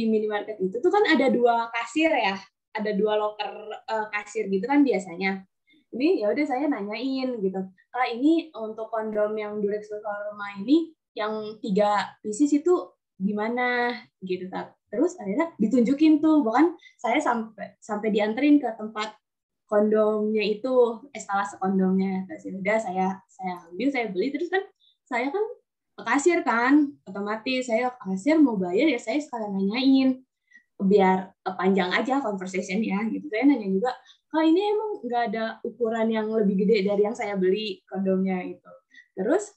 minimarket itu tuh kan ada 2 kasir ya, ada 2 loker kasir gitu kan biasanya. Ini ya udah saya nanyain gitu, Kak ini untuk kondom yang Durex Performa ini yang 3 pieces itu gimana gitu. Terus akhirnya ditunjukin tuh, bahkan saya sampai dianterin ke tempat kondomnya itu, instalasi kondomnya. Terus udah saya ambil, saya beli. Terus kan saya kan ke kasir kan, otomatis saya ke kasir mau bayar ya saya sekalian nanyain biar panjang aja conversation-nya gitu. Saya nanya juga, Kak ini emang nggak ada ukuran yang lebih gede dari yang saya beli kondomnya itu. Terus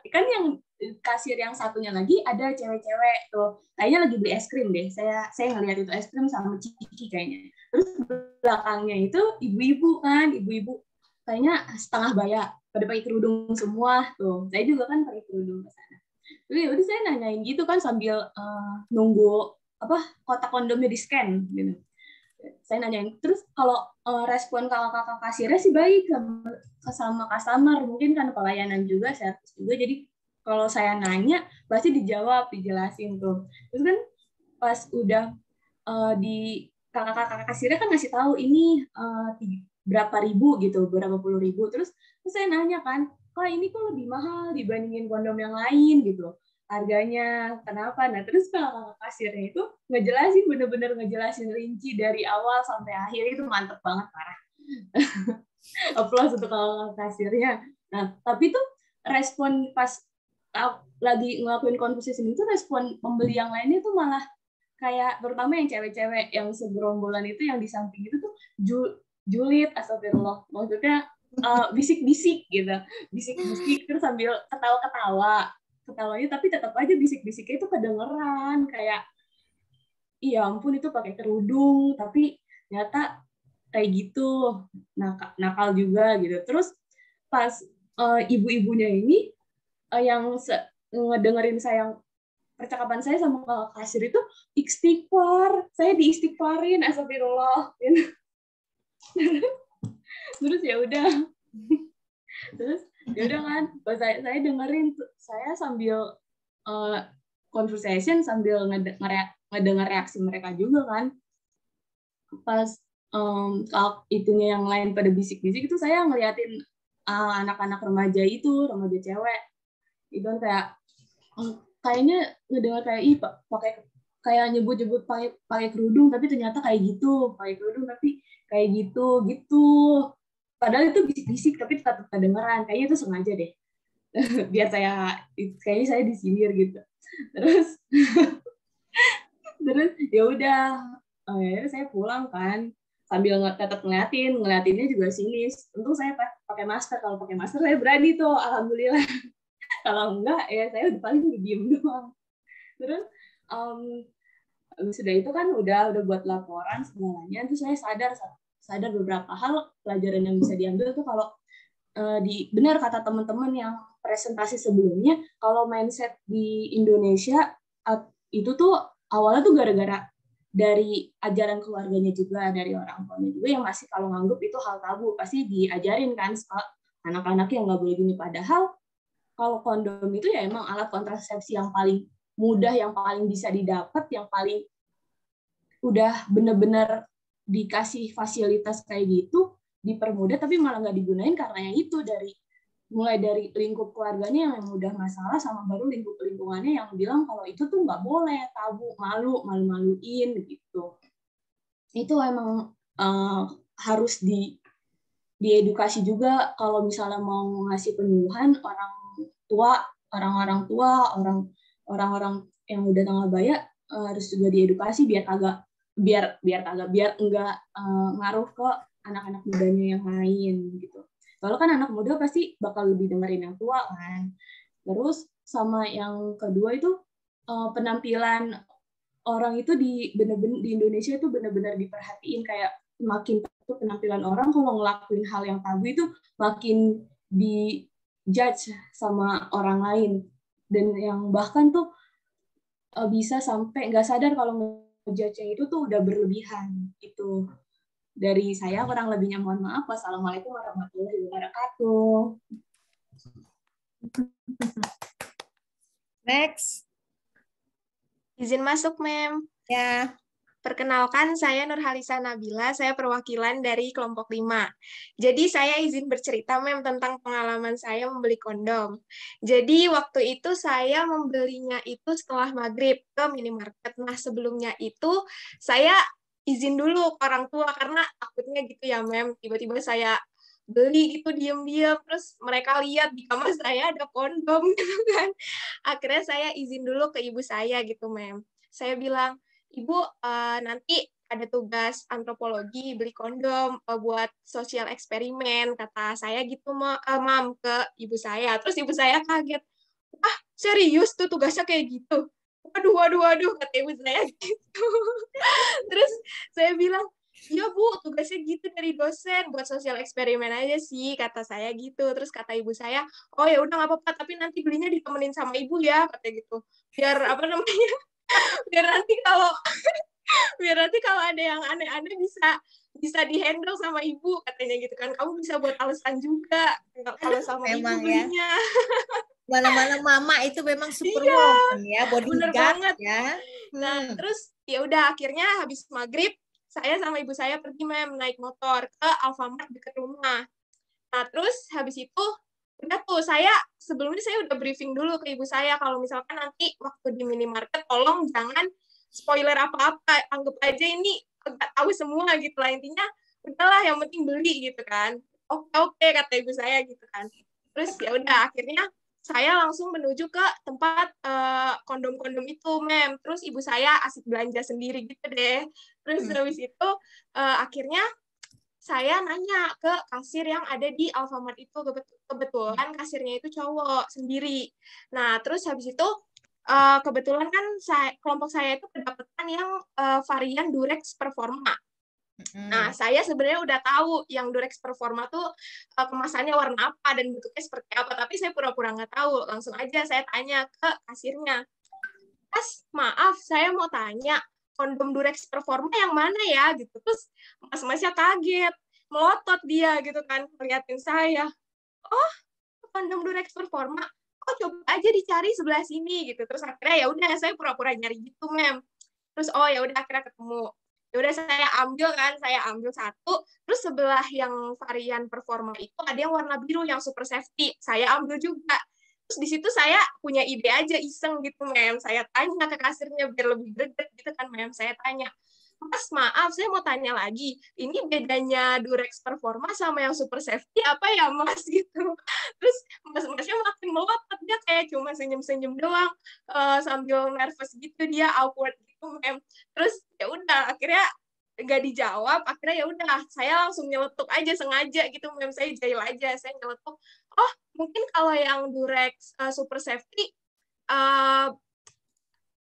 kan yang kasir yang satunya lagi ada cewek-cewek tuh, kayaknya lagi beli es krim deh. Saya ngeliat itu es krim sama Ciki kayaknya. Terus belakangnya itu ibu-ibu kayaknya setengah baya, pada pakai kerudung semua tuh. Saya juga kan pakai kerudung ke sana. Jadi udah saya nanyain gitu kan sambil nunggu kotak kondomnya di scan gitu. Saya nanyain, terus kalau respon kakak-kakak kasirnya sih baik sama customer, mungkin kan pelayanan juga, servis juga, jadi kalau saya nanya pasti dijawab, dijelasin tuh. Terus kan pas udah di kakak-kakak kasirnya kan ngasih tahu ini berapa ribu gitu, berapa puluh ribu. Terus saya nanya kan, Kak ini kok lebih mahal dibandingin kondom yang lain gitu harganya, kenapa? Nah terus kakak kasirnya itu bener-bener ngejelasin rinci dari awal sampai akhir, itu mantep banget, parah. Applause untuk kakak kasirnya. Nah tapi tuh respon pas lagi ngelakuin conversation itu, respon pembeli yang lainnya tuh malah kayak terutama yang cewek-cewek yang segerombolan itu yang di samping itu tuh julid, astagfirullah, maksudnya bisik-bisik gitu, bisik-bisik terus sambil ketawanya tapi tetap aja bisik-bisiknya itu kedengeran kayak iya ampun itu pakai kerudung tapi ternyata kayak gitu, nakal juga gitu. Terus pas ibu-ibunya ini yang ngedengerin percakapan saya sama kasir itu istighfar, saya diistighfarin, astagfirullah. Terus ya udah kan, pas saya dengerin, saya sambil conversation sambil ngedenger reaksi mereka juga kan. Pas kalau itunya yang lain pada bisik-bisik itu saya ngeliatin anak-anak remaja cewek itu kan kayaknya ngedengar kayak pakai kayak nyebut-nyebut pakai kerudung tapi ternyata kayak gitu, pakai kerudung tapi kayak gitu padahal itu bisik-bisik tapi tetap kedengeran, kayaknya itu sengaja deh biar kayaknya saya disindir gitu. Terus ya udah saya pulang kan sambil tetap ngeliatinnya juga sinis. Untung saya pakai masker, kalau pakai masker saya berani tuh, alhamdulillah. Kalau enggak ya saya udah paling diem doang. Terus sudah itu kan udah buat laporan semuanya, terus saya sadar beberapa hal pelajaran yang bisa diambil tuh kalau benar kata teman-teman yang presentasi sebelumnya, kalau mindset di Indonesia itu tuh awalnya tuh gara-gara dari ajaran keluarganya juga, dari orang tuanya juga yang masih kalau nganggep itu hal tabu, pasti diajarin kan anak-anak yang nggak boleh gini. Padahal kalau kondom itu ya emang alat kontrasepsi yang paling mudah, yang paling bisa didapat, yang paling udah bener-bener dikasih fasilitas kayak gitu, dipermudah, tapi malah nggak digunain karena yang itu mulai dari lingkup keluarganya yang udah masalah, sama baru lingkup lingkungannya yang bilang kalau itu tuh nggak boleh, tabu, malu-maluin gitu. Itu emang harus diedukasi juga kalau misalnya mau ngasih penyuluhan orang-orang tua, orang-orang yang udah tanggal baya harus juga diedukasi biar enggak ngaruh ke anak-anak mudanya yang lain gitu. Kalau kan anak muda pasti bakal lebih dengerin yang tua kan. Terus sama yang kedua itu penampilan orang itu di Indonesia itu benar-benar diperhatiin, kayak makin tuh penampilan orang kalau ngelakuin hal yang tabu itu makin di judge sama orang lain, dan yang bahkan tuh bisa sampai nggak sadar kalau ngejudge itu tuh udah berlebihan. Itu dari saya, kurang lebihnya mohon maaf. Wassalamualaikum warahmatullahi wabarakatuh. Next. Izin masuk, Mem. Ya. Perkenalkan, saya Nurhalisa Nabila, saya perwakilan dari kelompok 5. Jadi saya izin bercerita, Mem, tentang pengalaman saya membeli kondom. Jadi waktu itu saya membelinya itu setelah maghrib ke minimarket. Nah, sebelumnya itu saya izin dulu ke orang tua, karena takutnya gitu ya, Mem, tiba-tiba saya beli gitu diam-diam, terus mereka lihat di kamar saya ada kondom gitu kan. Akhirnya saya izin dulu ke ibu saya gitu, Mem. Saya bilang, Ibu, nanti ada tugas antropologi, beli kondom buat sosial eksperimen, kata saya gitu, Mam, ke ibu saya. Terus ibu saya kaget, ah serius tuh tugasnya kayak gitu? Waduh, kata ibu saya gitu. Terus saya bilang, iya Bu, tugasnya gitu dari dosen, buat sosial eksperimen aja sih, kata saya gitu. Terus kata ibu saya, oh ya udah nggak apa-apa, tapi nanti belinya ditemenin sama ibu ya, kata gitu. Biar biar nanti kalau ada yang aneh-aneh bisa dihandle sama ibu, katanya gitu kan. Kamu bisa buat alasan juga kalau sama memang ibu belinya. Mana-mana mama itu memang super iya, woman ya, bodyguard banget ya. Nah, terus ya udah akhirnya habis maghrib saya sama ibu saya pergi, Mem, naik motor ke Alfamart dekat rumah. Nah, terus habis itu udah tuh sebelumnya saya udah briefing dulu ke ibu saya kalau misalkan nanti waktu di minimarket tolong jangan spoiler apa-apa, anggap aja ini nggak tahu semua gitu lah, intinya udahlah yang penting beli gitu kan. Oke, kata ibu saya gitu kan. Terus ya udah akhirnya saya langsung menuju ke tempat kondom-kondom itu, Mem. Terus ibu saya asik belanja sendiri gitu deh. Terus habis itu akhirnya saya nanya ke kasir yang ada di Alfamart itu. Kebetulan kasirnya itu cowok sendiri. Nah, terus habis itu kebetulan kan kelompok saya itu kedapatan yang varian Durex Performa. Nah, saya sebenarnya udah tahu yang Durex Performa tuh kemasannya warna apa dan bentuknya seperti apa, tapi saya pura-pura nggak tahu. Langsung aja saya tanya ke kasirnya, Mas, maaf, saya mau tanya, kondom Durex Performa yang mana ya? Gitu. Terus mas-masnya kaget, melotot dia gitu kan, ngeliatin saya. Oh, kondom Durex Performa. Oh, coba aja dicari sebelah sini gitu. Terus akhirnya ya udah saya pura-pura nyari gitu, Mem. Terus oh ya udah akhirnya ketemu. Ya udah saya ambil satu, terus sebelah yang varian Performa itu ada yang warna biru yang super safety, saya ambil juga. Terus di situ saya punya ide aja iseng gitu, Mem. Saya tanya ke kasirnya biar lebih greget gitu kan, Mem. Saya tanya, Mas, maaf, saya mau tanya lagi. Ini bedanya Durex Performa sama yang super safety apa ya, Mas? Gitu. Terus mas-masnya makin melotot, dia kayak cuma senyum-senyum doang, sambil nervous gitu, dia awkward gitu, Mem. Terus ya udah, akhirnya nggak dijawab, akhirnya ya udah, saya langsung nyeletuk aja sengaja gitu, Mem. Saya jahil aja, saya nyeletuk, oh mungkin kalau yang Durex super safety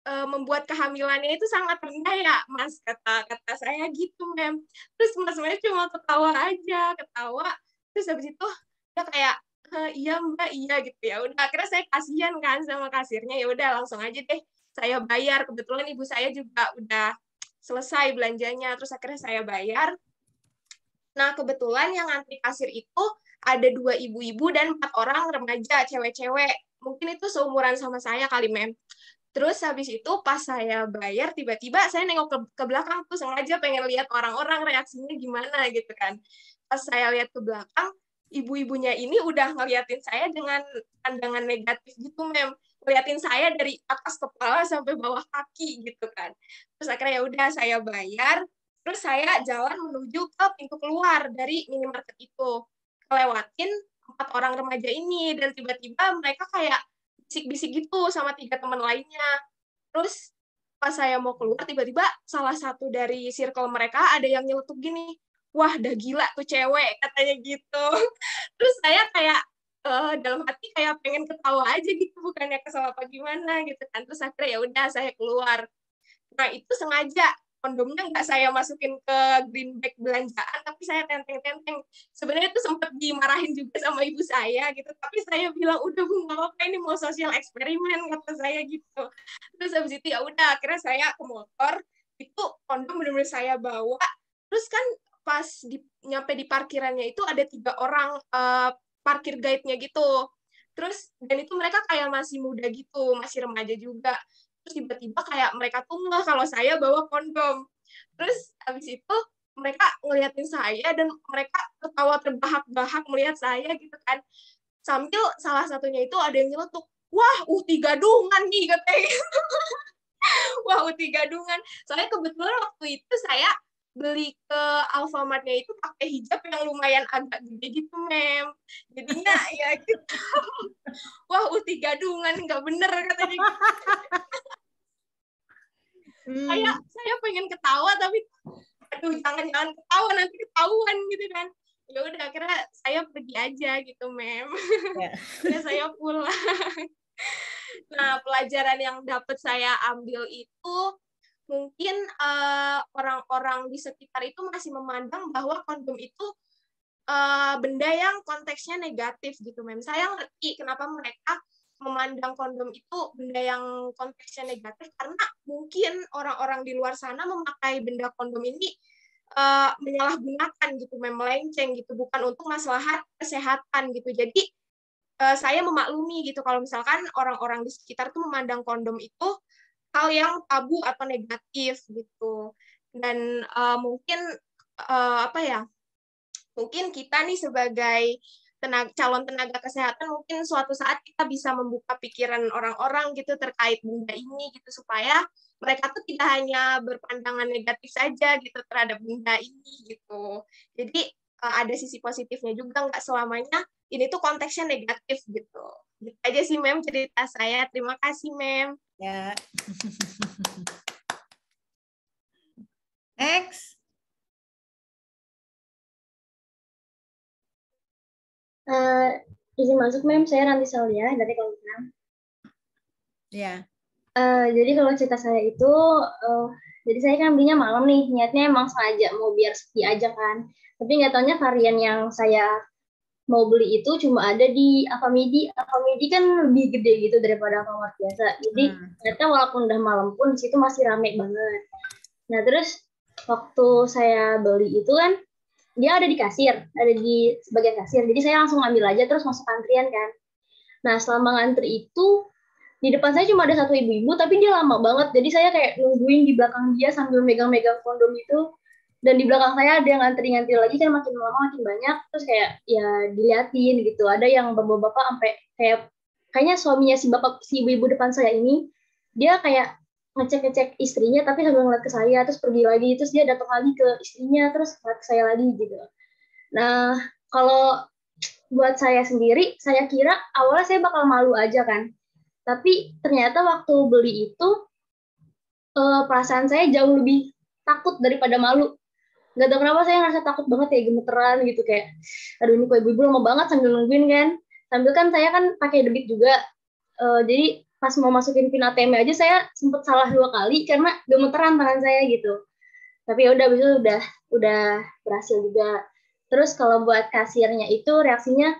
membuat kehamilannya itu sangat rendah ya, Mas, kata saya gitu, Mem. Terus mas-masnya cuma ketawa aja, ketawa. Terus habis itu dia kayak, iya Mbak, iya gitu. Ya udah, akhirnya saya kasihan kan sama kasirnya. Ya udah, langsung aja deh saya bayar. Kebetulan ibu saya juga udah selesai belanjanya, terus akhirnya saya bayar. Nah, kebetulan yang antri kasir itu ada 2 ibu-ibu dan 4 orang remaja, cewek-cewek. Mungkin itu seumuran sama saya kali, Mem. Terus habis itu pas saya bayar, tiba-tiba saya nengok ke belakang tuh, sengaja pengen lihat orang-orang reaksinya gimana gitu kan. Pas saya lihat ke belakang, ibu-ibunya ini udah ngeliatin saya dengan pandangan negatif gitu, Mem. Ngeliatin saya dari atas kepala sampai bawah kaki gitu kan. Terus akhirnya ya udah saya bayar, terus saya jalan menuju ke pintu keluar dari minimarket itu. Kelewatin 4 orang remaja ini, dan tiba-tiba mereka kayak bisik-bisik gitu sama 3 teman lainnya. Terus pas saya mau keluar, tiba-tiba salah satu dari circle mereka ada yang nyeletuk gini, wah udah gila tuh cewek, katanya gitu. Terus saya kayak dalam hati kayak pengen ketawa aja gitu, bukannya kesel apa gimana gitu kan. Terus akhirnya ya udah saya keluar. Nah, itu sengaja kondomnya nggak saya masukin ke green bag belanjaan, tapi saya tenteng-tenteng. Sebenarnya itu sempat dimarahin juga sama ibu saya gitu, tapi saya bilang udah Bu, nggak apa-apa, ini mau sosial eksperimen, kata saya gitu. Terus habis itu ya udah, akhirnya saya ke motor, itu kondom benar-benar saya bawa. Terus kan pas nyampe di parkirannya itu ada 3 orang parkir guide-nya gitu. Terus dan itu mereka kayak masih muda gitu, masih remaja juga. Terus tiba-tiba kayak mereka tuh nggak kalau saya bawa kondom. Terus habis itu mereka ngeliatin saya dan mereka ketawa terbahak-bahak melihat saya gitu kan. Sambil salah satunya itu ada yang nyeletuk, wah uti gadungan nih katanya. Wah uti gadungan. Soalnya kebetulan waktu itu saya beli ke Alfamart-nya itu pakai hijab yang lumayan agak gede gitu, Mem. Jadinya ya gitu. Wah uti gadungan, nggak bener katanya gitu. Saya pengen ketawa tapi aduh jangan ketawa, nanti ketahuan gitu kan. Ya udah akhirnya saya pergi aja gitu, Mem. Ya. Saya pulang. Nah, pelajaran yang dapat saya ambil itu mungkin orang-orang di sekitar itu masih memandang bahwa kondom itu benda yang konteksnya negatif gitu, Mem. Saya ngerti kenapa mereka memandang kondom itu benda yang konteksnya negatif, karena mungkin orang-orang di luar sana memakai benda kondom ini menyalahgunakan gitu, melenceng gitu, bukan untuk maslahat kesehatan gitu. Jadi saya memaklumi gitu kalau misalkan orang-orang di sekitar tuh memandang kondom itu hal yang tabu atau negatif gitu. Dan mungkin apa ya? Mungkin kita nih sebagai calon tenaga kesehatan mungkin suatu saat kita bisa membuka pikiran orang-orang gitu terkait benda ini gitu, supaya mereka tuh tidak hanya berpandangan negatif saja gitu terhadap benda ini gitu. Jadi ada sisi positifnya juga, nggak selamanya ini tuh konteksnya negatif gitu. Gitu aja sih Mem cerita saya. Terima kasih Mem. Ya. Next. Izin masuk Mem, saya Ranti Saulia dari kelompok 6. Ya. Jadi kalau cerita saya itu, jadi saya kan belinya malam nih, niatnya emang sengaja mau biar sepi aja kan. Tapi nggak taunya varian yang saya mau beli itu cuma ada di Alfamidi. Alfamidi kan lebih gede gitu daripada Alfamart biasa. Jadi ternyata walaupun udah malam pun di situ masih rame banget. Nah terus waktu saya beli itu kan dia ada di kasir, ada di sebagai kasir. Jadi saya langsung ambil aja terus masuk antrian kan. Nah selama ngantri itu di depan saya cuma ada satu ibu-ibu, tapi dia lama banget. Jadi saya kayak nungguin di belakang dia sambil megang-megang kondom itu. Dan di belakang saya ada yang ngantri-ngantri lagi, kan makin lama makin banyak. Terus kayak ya diliatin gitu. Ada yang bapak-bapak sampai kayaknya suaminya si ibu-ibu depan saya ini, dia kayak ngecek-ngecek istrinya, tapi sambil ngeliat ke saya, terus pergi lagi. Terus dia datang lagi ke istrinya, terus ngeliat ke saya lagi gitu. Nah, kalau buat saya sendiri, saya kira awalnya saya bakal malu aja kan. Tapi ternyata waktu beli itu perasaan saya jauh lebih takut daripada malu. Gak tahu kenapa saya ngerasa takut banget ya, gemeteran gitu kayak, aduh ini kok ibu-ibu lama banget sambil nungguin kan. Sambil kan saya kan pakai debit juga, jadi pas mau masukin pin ATM aja saya sempet salah 2 kali karena gemeteran tangan saya gitu. Tapi ya udah abis itu udah berhasil juga. Terus kalau buat kasirnya itu reaksinya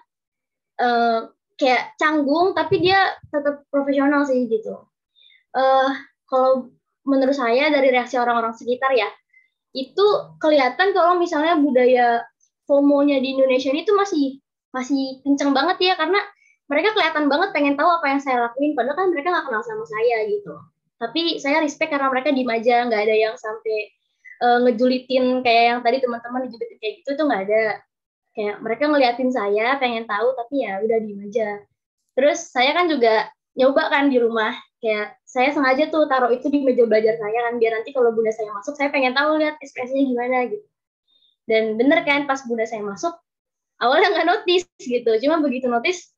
kayak canggung, tapi dia tetap profesional sih gitu. Kalau menurut saya dari reaksi orang-orang sekitar ya, itu kelihatan kalau misalnya budaya FOMO-nya di Indonesia ini tuh masih kenceng banget ya, karena mereka kelihatan banget pengen tahu apa yang saya lakuin, padahal kan mereka nggak kenal sama saya gitu. Tapi saya respect karena mereka diem aja, nggak ada yang sampai ngejulitin kayak yang tadi teman-teman dijulitin kayak gitu tuh nggak ada. Kayak mereka ngeliatin saya, pengen tahu, tapi ya udah diem aja. Terus saya kan juga nyoba kan di rumah, kayak saya sengaja tuh taruh itu di meja belajar saya kan, biar nanti kalau bunda saya masuk, saya pengen tahu lihat ekspresinya gimana gitu. Dan bener kan, pas bunda saya masuk, awalnya nggak notice gitu, cuma begitu notice,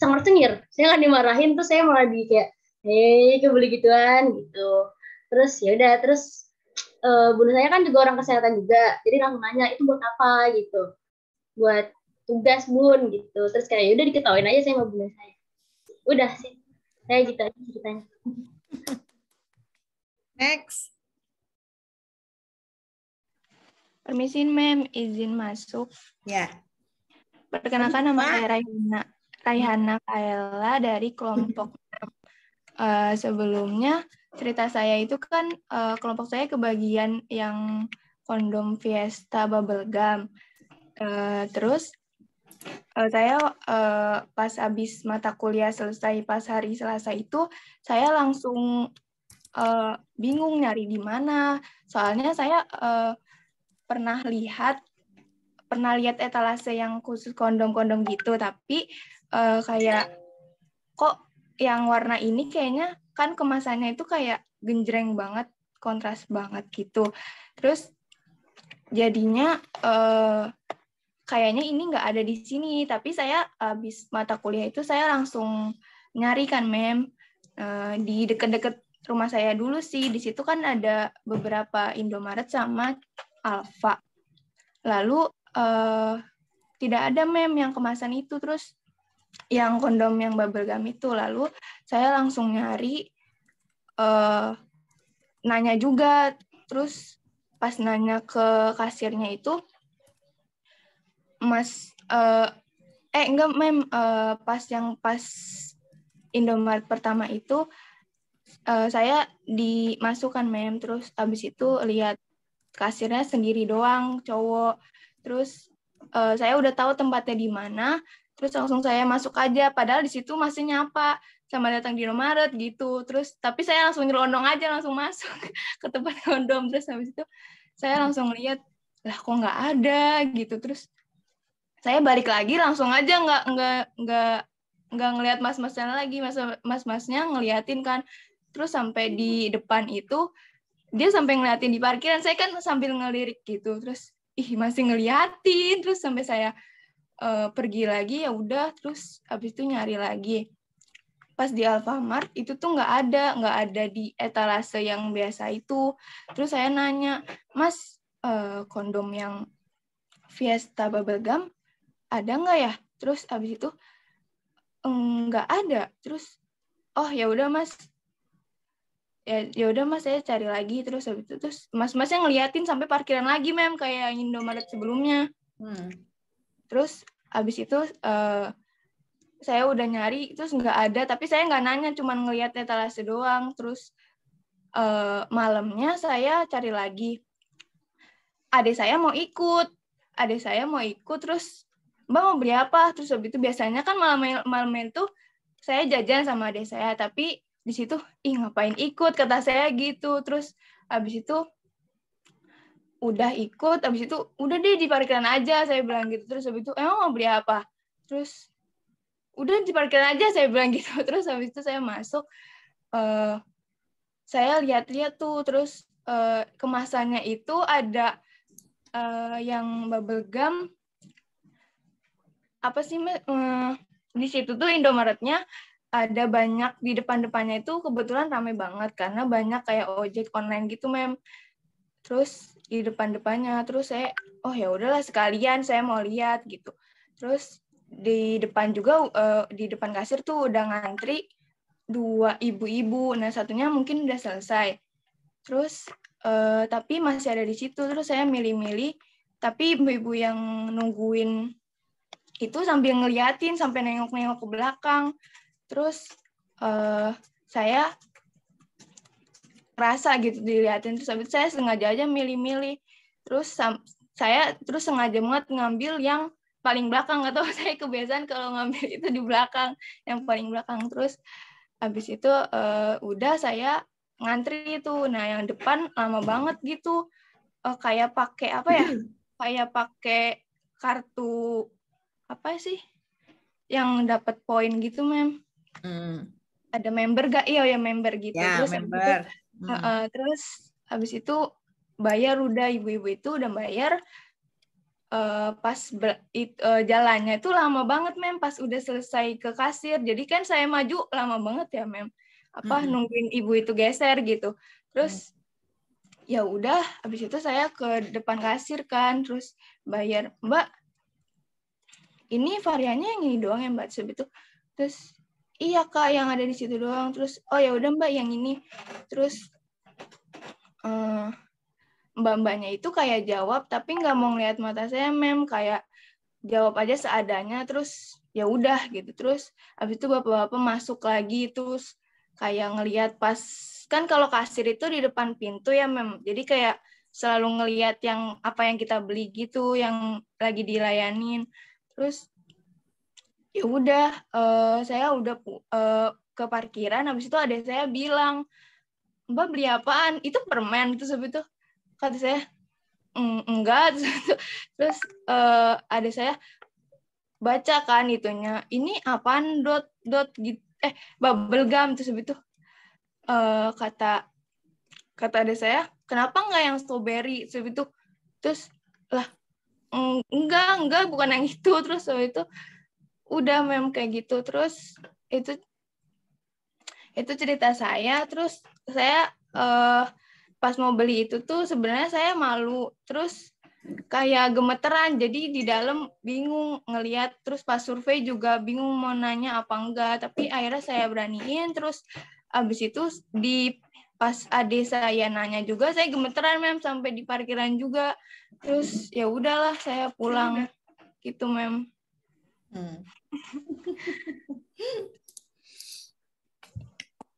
cengar-cengir, saya nggak dimarahin, tuh saya malah di kayak, hei, kebeli gituan gitu. Terus ya udah, terus bunda saya kan juga orang kesehatan juga, jadi langsung nanya itu buat apa gitu, buat tugas bun gitu. Terus kayak udah diketawain aja saya sama bunda saya. Udah sih, saya gitu aja ceritanya. Next. Permisi Mem, izin masuk. Ya. Perkenalkan nama saya Raihana Kaela dari kelompok 6. Sebelumnya cerita saya itu kan kelompok saya kebagian yang kondom Fiesta Bubblegum. Terus saya pas habis mata kuliah selesai pas hari Selasa itu, saya langsung bingung nyari di mana. Soalnya saya pernah lihat etalase yang khusus kondom-kondom gitu, tapi kayak kok yang warna ini kayaknya kan kemasannya itu kayak genjreng banget, kontras banget gitu. Terus jadinya kayaknya ini nggak ada di sini, tapi saya habis mata kuliah itu saya langsung nyari kan Mem, di deket-deket rumah saya dulu sih. Di situ kan ada beberapa Indomaret sama Alfa. Lalu tidak ada Mem yang kemasan itu, terus yang kondom yang bubblegum itu. Lalu saya langsung nyari, nanya juga, terus pas nanya ke kasirnya itu, Mas, enggak Mem, pas Indomaret pertama itu saya dimasukkan Mem, terus habis itu lihat kasirnya sendiri doang, cowok. Terus saya udah tahu tempatnya di mana, terus langsung saya masuk aja, padahal di situ masih nyapa sama datang di Indomaret gitu. Terus tapi saya langsung nyelonong aja, langsung masuk ke tempat kondom. Terus habis itu saya langsung lihat, lah kok nggak ada gitu. Terus saya balik lagi langsung aja, nggak ngelihat mas-masnya lagi, mas-masnya ngeliatin kan. Terus sampai di depan itu dia sampai ngeliatin di parkiran, saya kan sambil ngelirik gitu. Terus masih ngeliatin, terus sampai saya pergi lagi, ya udah, terus habis itu nyari lagi. Pas di Alfamart itu tuh nggak ada di etalase yang biasa itu. Terus saya nanya, Mas, kondom yang Fiesta Bubble Gum ada nggak ya? Terus habis itu nggak ada. Terus oh ya udah Mas, ya udah Mas, saya cari lagi. Terus habis itu mas-masnya ngeliatin sampai parkiran lagi, Mem, kayak Indomaret sebelumnya. Terus habis itu saya udah nyari, terus nggak ada, tapi saya nggak nanya, cuman ngeliat etalase doang. Terus malamnya saya cari lagi. Adik saya mau ikut, terus Mbak mau beli apa? Terus habis itu biasanya kan malam itu saya jajan sama adik saya, tapi di situ ngapain ikut, kata saya gitu. Terus habis itu udah ikut, habis itu udah deh di parkiran aja, saya bilang gitu. Terus habis itu emang mau beli apa? Terus udah di parkiran aja, saya bilang gitu. Terus habis itu saya masuk, saya lihat-lihat tuh, terus kemasannya itu ada yang bubble gum, apa sih, di situ tuh Indomaretnya ada banyak, di depan-depannya itu kebetulan ramai banget karena banyak kayak ojek online gitu, Mem. Terus di depan-depannya, terus saya ya udahlah sekalian saya mau lihat gitu. Terus di depan juga, di depan kasir tuh udah ngantri 2 ibu-ibu. Nah, satunya mungkin udah selesai. Terus tapi masih ada di situ. Terus saya milih-milih, tapi ibu-ibu yang nungguin itu sambil ngeliatin, sampai nengok-nengok ke belakang. Terus saya rasa gitu diliatin. Terus habis saya sengaja aja milih-milih. Terus saya sengaja banget ngambil yang paling belakang. Nggak tahu, saya kebiasaan kalau ngambil itu di belakang, yang paling belakang. Terus habis itu udah saya ngantri itu. Nah, yang depan lama banget gitu. Kayak pakai apa ya? Kayak pakai kartu apa sih? Yang dapat poin gitu, Mem. Ada member gak? Iya, ya member gitu. Ya, terus member. Terus habis itu bayar, udah ibu-ibu itu udah bayar. Pas jalannya itu lama banget, Mem, pas udah selesai ke kasir. Jadi kan saya maju lama banget ya, Mem. Nungguin ibu itu geser gitu. Terus ya udah, habis itu saya ke depan kasir kan, terus bayar, Mbak, ini variannya yang ini doang ya, Mbak? Terus iya Kak, yang ada di situ doang. Terus oh ya udah Mbak, yang ini. Terus mbak-mbaknya itu kayak jawab tapi nggak mau ngeliat mata saya, Mem, kayak jawab aja seadanya. Terus ya udah gitu. Terus habis itu bapak-bapak masuk lagi, terus kayak ngeliat pas, kan kalau kasir itu di depan pintu ya, Mem, jadi kayak selalu ngeliat yang apa yang kita beli gitu, yang lagi dilayanin. Terus ya udah, saya udah ke parkiran. Habis itu ada saya bilang, Mbak beli apaan? Itu permen. Terus habis itu kata saya, enggak. Terus ada saya baca kan itunya, ini apaan, dot gitu, bubble gum. Terus habis itu kata ada saya, kenapa enggak yang strawberry? Terus habis itu, terus lah, enggak bukan yang itu. Terus habis itu udah, Mem, kayak gitu. Terus itu cerita saya. Terus saya pas mau beli itu tuh sebenarnya saya malu, terus kayak gemeteran, jadi di dalam bingung ngelihat. Terus pas survei juga bingung mau nanya apa enggak, tapi akhirnya saya beraniin. Terus abis itu pas adik saya nanya juga, saya gemeteran, Mem, sampai di parkiran juga. Terus ya udahlah saya pulang gitu, Mem.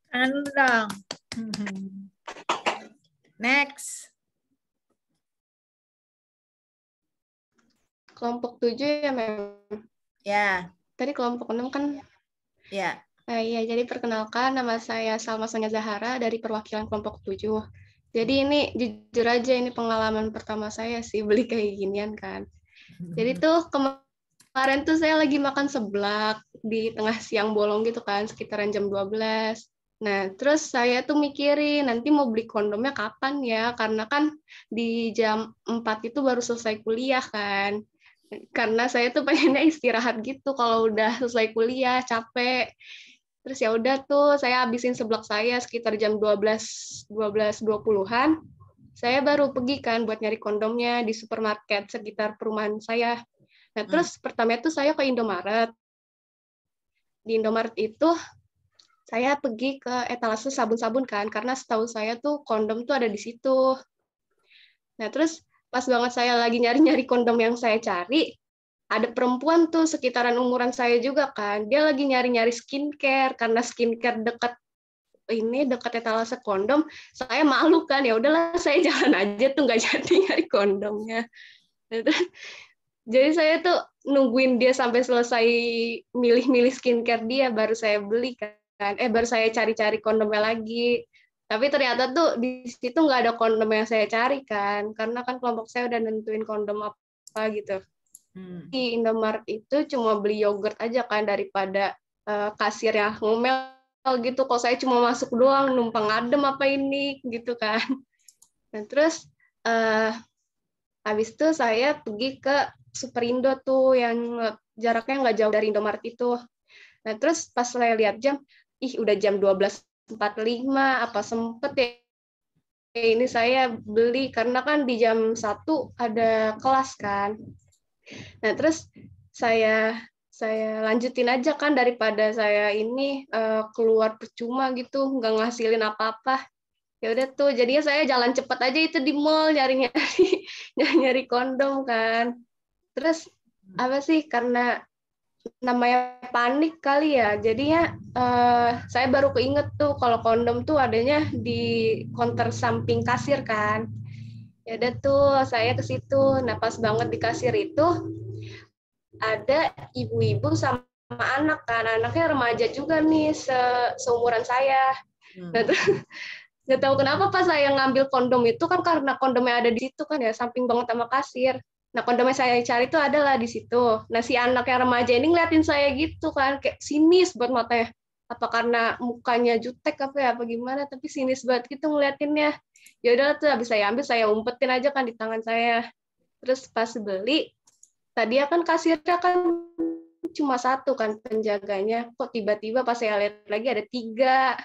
Anu dong. Next. Kelompok 7 ya, Mem? Ya. Tadi kelompok 6 kan? Ya. Iya, jadi perkenalkan, nama saya Salma Sonia Zahara dari perwakilan kelompok 7. Jadi ini jujur aja, ini pengalaman pertama saya sih beli kayak ginian kan. Jadi tuh kemarin tuh saya lagi makan seblak di tengah siang bolong gitu kan, sekitaran jam 12. Nah, terus saya tuh mikirin nanti mau beli kondomnya kapan ya, karena kan di jam 4 itu baru selesai kuliah kan. Karena saya tuh pengennya istirahat gitu kalau udah selesai kuliah, capek. Terus ya udah tuh saya habisin seblak saya sekitar jam 12:20-an. Saya baru pergi kan buat nyari kondomnya di supermarket sekitar perumahan saya. Nah, terus pertama itu saya ke Indomaret. Di Indomaret itu saya pergi ke etalase sabun-sabun kan, karena setahu saya tuh kondom tuh ada di situ. Nah, terus pas banget saya lagi nyari-nyari kondom yang saya cari, ada perempuan tuh sekitaran umuran saya juga kan, dia lagi nyari-nyari skincare, karena skincare dekat etalase kondom, saya malu kan, ya udahlah saya jalan aja tuh nggak jadi nyari kondomnya. Nah, terus, jadi saya tuh nungguin dia sampai selesai milih-milih skincare dia, baru saya beli kan. Baru saya cari-cari kondomnya lagi. Tapi ternyata tuh di situ nggak ada kondom yang saya cari kan, karena kan kelompok saya udah nentuin kondom apa gitu. Di Indomaret itu cuma beli yogurt aja kan, daripada kasir yang ngomel gitu. Kalau saya cuma masuk doang, numpang adem apa ini gitu kan. Nah, terus habis itu saya pergi ke Superindo tuh yang jaraknya nggak jauh dari Indomaret itu. Nah, terus pas saya lihat jam, udah jam 12:45, apa sempet ya ini saya beli, karena kan di jam 1 ada kelas kan. Nah, terus saya lanjutin aja kan, daripada saya ini keluar percuma gitu, nggak ngasilin apa-apa. Ya udah tuh, jadinya saya jalan cepet aja itu di mall nyari kondom kan. Terus apa sih, karena namanya panik kali ya, jadinya saya baru keinget tuh kalau kondom tuh adanya di counter samping kasir kan. Ya udah tuh saya ke situ. Nah, pas banget di kasir itu ada ibu-ibu sama anak kan, anaknya remaja juga nih, seumuran saya. Nah, terus nggak tahu kenapa pas saya ngambil kondom itu kan, karena kondomnya ada di situ kan ya, samping banget sama kasir. Nah, kondom yang saya cari itu adalah di situ. Nah, si anak yang remaja ini ngeliatin saya gitu kan, kayak sinis buat matanya. Apa karena mukanya jutek apa ya, apa gimana, tapi sinis banget gitu ngeliatinnya. Ya udah tuh, habis saya ambil, saya umpetin aja kan di tangan saya. Terus pas beli, tadi kan kasirnya kan cuma satu kan penjaganya. Kok tiba-tiba pas saya lihat lagi ada 3.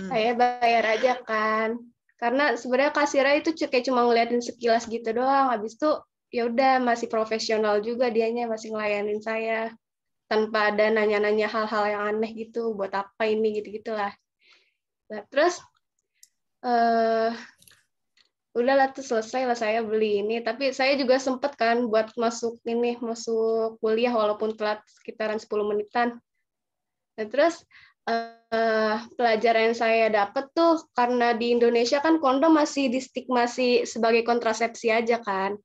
Saya bayar aja kan. Karena sebenarnya kasirnya itu kayak cuma ngeliatin sekilas gitu doang. Habis itu ya udah, masih profesional juga dianya, masih ngelayanin saya tanpa ada nanya-nanya hal-hal yang aneh gitu, buat apa ini gitu-gitulah. Nah, terus udahlah tuh, selesai lah saya beli ini. Tapi saya juga sempet kan buat masuk kuliah walaupun telat sekitaran 10 menitan. Nah, terus pelajaran yang saya dapat tuh, karena di Indonesia kan kondom masih distigmasi sebagai kontrasepsi aja kan,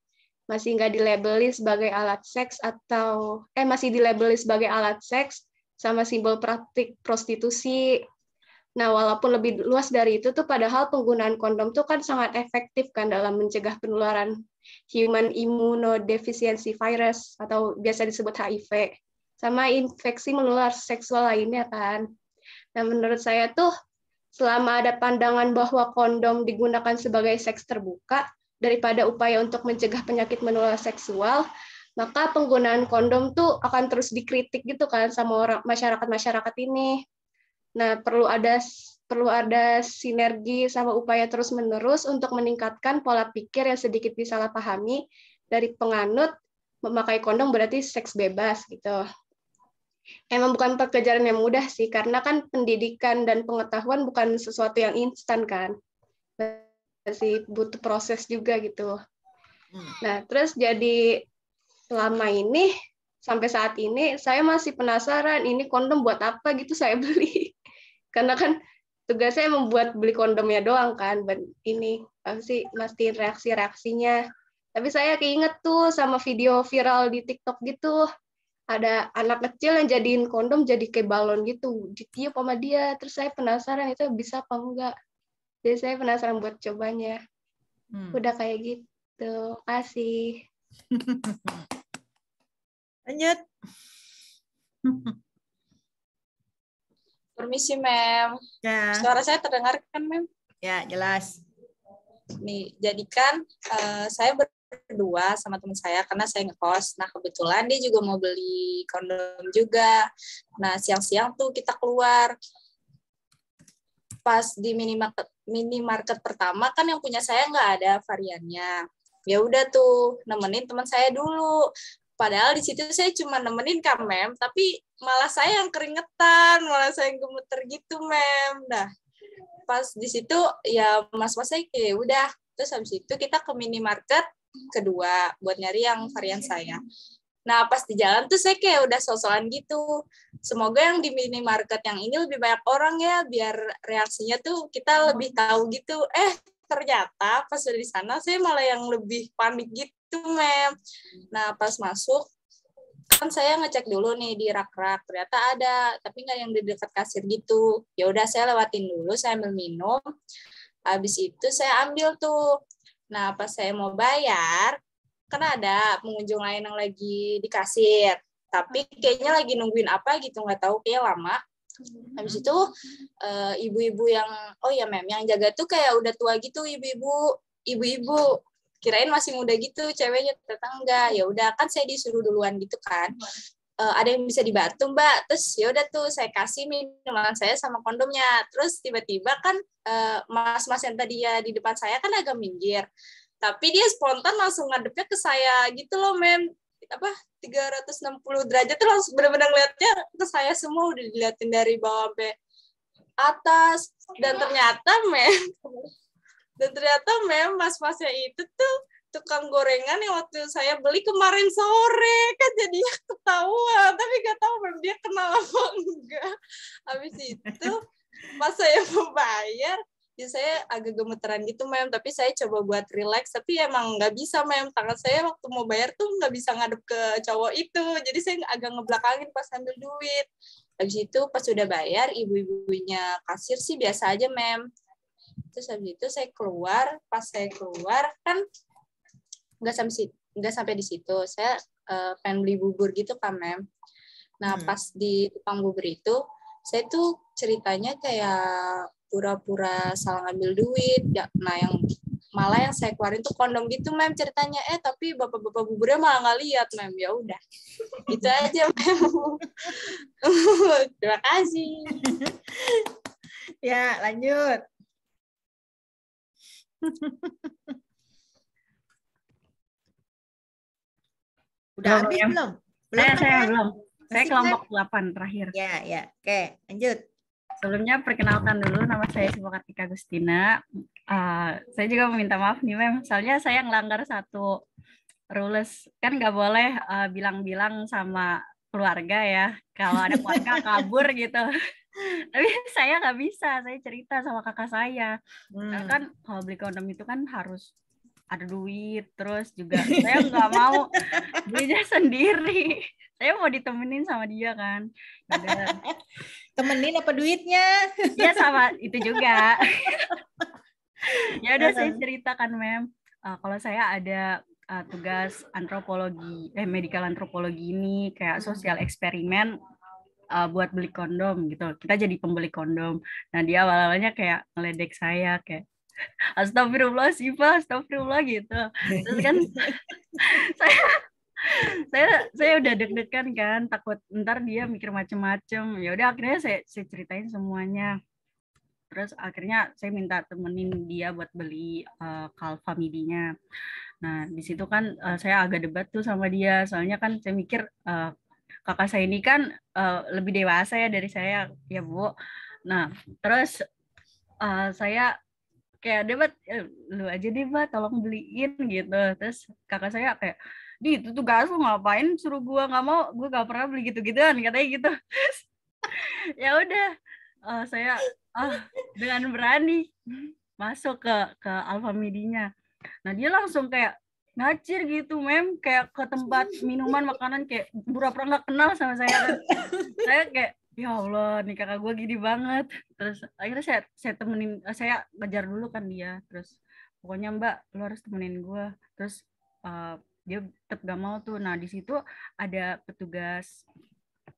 masih nggak dilabeli sebagai alat seks, atau masih dilabeli sebagai alat seks sama simbol praktik prostitusi. Nah, walaupun lebih luas dari itu tuh, padahal penggunaan kondom tuh kan sangat efektif kan dalam mencegah penularan human immunodeficiency virus atau biasa disebut HIV, sama infeksi menular seksual lainnya kan. Nah, menurut saya tuh, selama ada pandangan bahwa kondom digunakan sebagai seks terbuka daripada upaya untuk mencegah penyakit menular seksual, maka penggunaan kondom tuh akan terus dikritik gitu kan sama masyarakat ini. Nah, perlu ada sinergi sama upaya terus-menerus untuk meningkatkan pola pikir yang sedikit disalahpahami dari penganut memakai kondom berarti seks bebas gitu. Emang bukan pekerjaan yang mudah sih, karena kan pendidikan dan pengetahuan bukan sesuatu yang instan kan, masih butuh proses juga gitu. Nah, terus jadi selama ini, sampai saat ini, saya masih penasaran, ini kondom buat apa gitu saya beli. Karena kan tugasnya membuat beli kondomnya doang kan, ini pasti mastiin reaksi-reaksinya. Tapi saya keinget tuh sama video viral di TikTok gitu, ada anak kecil yang jadiin kondom jadi kayak balon gitu, ditiup sama dia. Terus saya penasaran itu bisa apa enggak. Jadi saya penasaran buat cobanya. Udah kayak gitu. Kasih. Lanjut. Permisi, Mem. Ya. Suara saya terdengar kan, Mem? Ya, jelas. Nih, jadi kan saya berdua sama teman saya karena saya ngekos. Nah, kebetulan dia juga mau beli kondom juga. Nah, siang-siang tuh kita keluar. Pas di minimarket pertama kan yang punya saya nggak ada variannya. Ya udah tuh, nemenin teman saya dulu. Padahal di situ saya cuma nemenin kan, Mem, tapi malah saya yang keringetan, malah saya yang gemeter gitu, Mem. Nah, pas di situ ya mas-mas saya kayak udah, terus habis itu kita ke minimarket kedua buat nyari yang varian saya. Nah, pas di jalan tuh saya kayak udah sosokan gitu. Semoga yang di minimarket yang ini lebih banyak orang ya, biar reaksinya tuh kita lebih tahu gitu. Ternyata pas dari sana saya malah yang lebih panik gitu, Mem. Nah, pas masuk kan saya ngecek dulu nih di rak-rak, ternyata ada, tapi nggak yang di dekat kasir gitu. Ya udah saya lewatin dulu, saya ambil minum. Habis itu saya ambil tuh. Nah, pas saya mau bayar, kan ada pengunjung lain yang lagi di kasir, tapi kayaknya lagi nungguin apa gitu, nggak tahu, kayak lama. Habis itu ibu-ibu yang, oh ya Mem, yang jaga tuh kayak udah tua gitu, ibu-ibu. Kirain masih muda gitu ceweknya, ternyata enggak. Ya udah kan saya disuruh duluan gitu kan. Ada yang bisa dibantu, Mbak? Terus ya udah tuh saya kasih minuman saya sama kondomnya. Terus tiba-tiba kan mas-mas yang tadi ya di depan saya kan agak minggir. Tapi dia spontan langsung ngadepnya ke saya gitu loh, Mem. 360 derajat tuh langsung benar-benar ngeliatnya ke saya semua, udah diliatin dari bawah sampai atas. Dan ternyata Mem mas-masnya itu tuh tukang gorengan yang waktu saya beli kemarin sore, kan jadinya ketahuan, tapi nggak tahu Mem dia kenal apa enggak. Habis itu pas saya mau bayar, ya saya agak gemeteran gitu, Mem, tapi saya coba buat relax, tapi emang nggak bisa, Mem. Tangan saya waktu mau bayar tuh nggak bisa ngadep ke cowok itu, jadi saya agak ngebelakangin pas ambil duit. Habis itu pas sudah bayar, ibu-ibunya kasir sih biasa aja, Mem. Terus habis itu saya keluar, pas saya keluar kan nggak sampai di situ, saya pengen beli bubur gitu kan, Mem. Nah, pas di tukang bubur itu, saya tuh ceritanya kayak pura-pura salah ngambil duit. Nah, malah yang saya keluarin tuh kondom gitu, Mem, ceritanya. Tapi bapak-bapak buburnya malah nggak lihat, Mem. Ya udah, itu aja, Mem. Terima kasih. Ya, lanjut. Udah habis belum? Saya belum. Saya kelompok 8 terakhir. Ya. Oke, lanjut. Sebelumnya perkenalkan dulu, nama saya Siva Kartika Agustina. Saya juga meminta maaf nih, Mem. Soalnya saya ngelanggar satu rules. Kan nggak boleh bilang-bilang sama keluarga ya. Kalau ada keluarga kabur gitu. Tapi saya nggak bisa. Saya cerita sama kakak saya. Kan kalau beli kondom itu kan harus ada duit. Terus juga saya nggak mau belinya sendiri. Saya mau ditemenin sama dia kan. Temenin apa duitnya? Iya sama itu juga. Ya udah saya ceritakan, Mem. Kalau saya ada tugas antropologi, medical antropologi ini kayak sosial eksperimen buat beli kondom gitu. Kita jadi pembeli kondom. Nah, dia awalnya kayak ngeledek saya kayak astagfirullah Siva, astagfirullah gitu. Terus kan saya udah deg-degan kan, takut ntar dia mikir macem-macem. Ya udah akhirnya saya ceritain semuanya. Terus akhirnya saya minta temenin dia buat beli Calvamidi-nya. Nah, di situ kan saya agak debat tuh sama dia, soalnya kan saya mikir kakak saya ini kan lebih dewasa ya dari saya, ya Bu. Nah, terus saya kayak debat, lu aja deh, Mbak, tolong beliin gitu. Terus kakak saya kayak, itu tugas lu, ngapain suruh gua, nggak mau, gua nggak pernah beli gitu-gituan, katanya gitu. Ya udah, saya dengan berani masuk ke Alfamidi-nya. Nah, dia langsung kayak ngacir gitu, Mem, kayak ke tempat minuman makanan kayak pura-pura nggak kenal sama saya. Saya kayak, ya Allah, nih kakak gue gini banget. Terus akhirnya saya temenin, saya ngejar dulu kan dia. Terus pokoknya Mbak, lu harus temenin gue. Terus dia tetap gak mau tuh. Nah, di situ ada petugas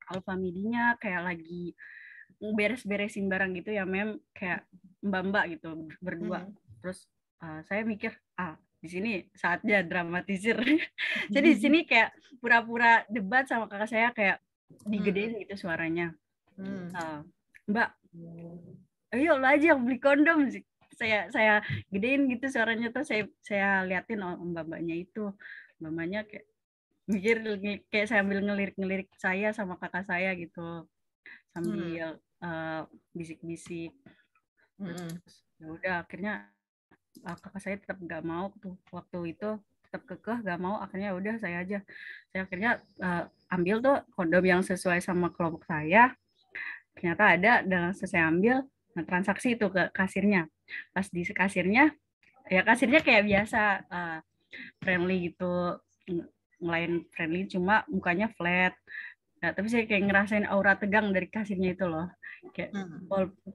Alfamidi-nya kayak lagi beres-beresin barang gitu ya mem, kayak mbak-mbak gitu berdua. Terus saya mikir di sini saatnya dramatisir. Jadi di sini kayak pura-pura debat sama kakak saya, kayak digedein gitu suaranya. Mbak, ayo lo aja yang beli kondom. Saya gedein gitu suaranya, tuh saya liatin mbak-mbaknya itu. Mbak-mbaknya kayak mikir, kayak sambil ngelirik-ngelirik saya sama kakak saya gitu, sambil bisik-bisik. Ya udah, akhirnya kakak saya tetap nggak mau tuh waktu itu, tetap kekeh nggak mau. Akhirnya udah saya akhirnya ambil tuh kondom yang sesuai sama kelompok saya. Ternyata ada, dan saya ambil, transaksi itu ke kasirnya. Pas di kasirnya, ya kasirnya kayak biasa, friendly gitu, ngelain friendly, cuma mukanya flat. Nah, tapi saya kayak ngerasain aura tegang dari kasirnya itu loh. Kayak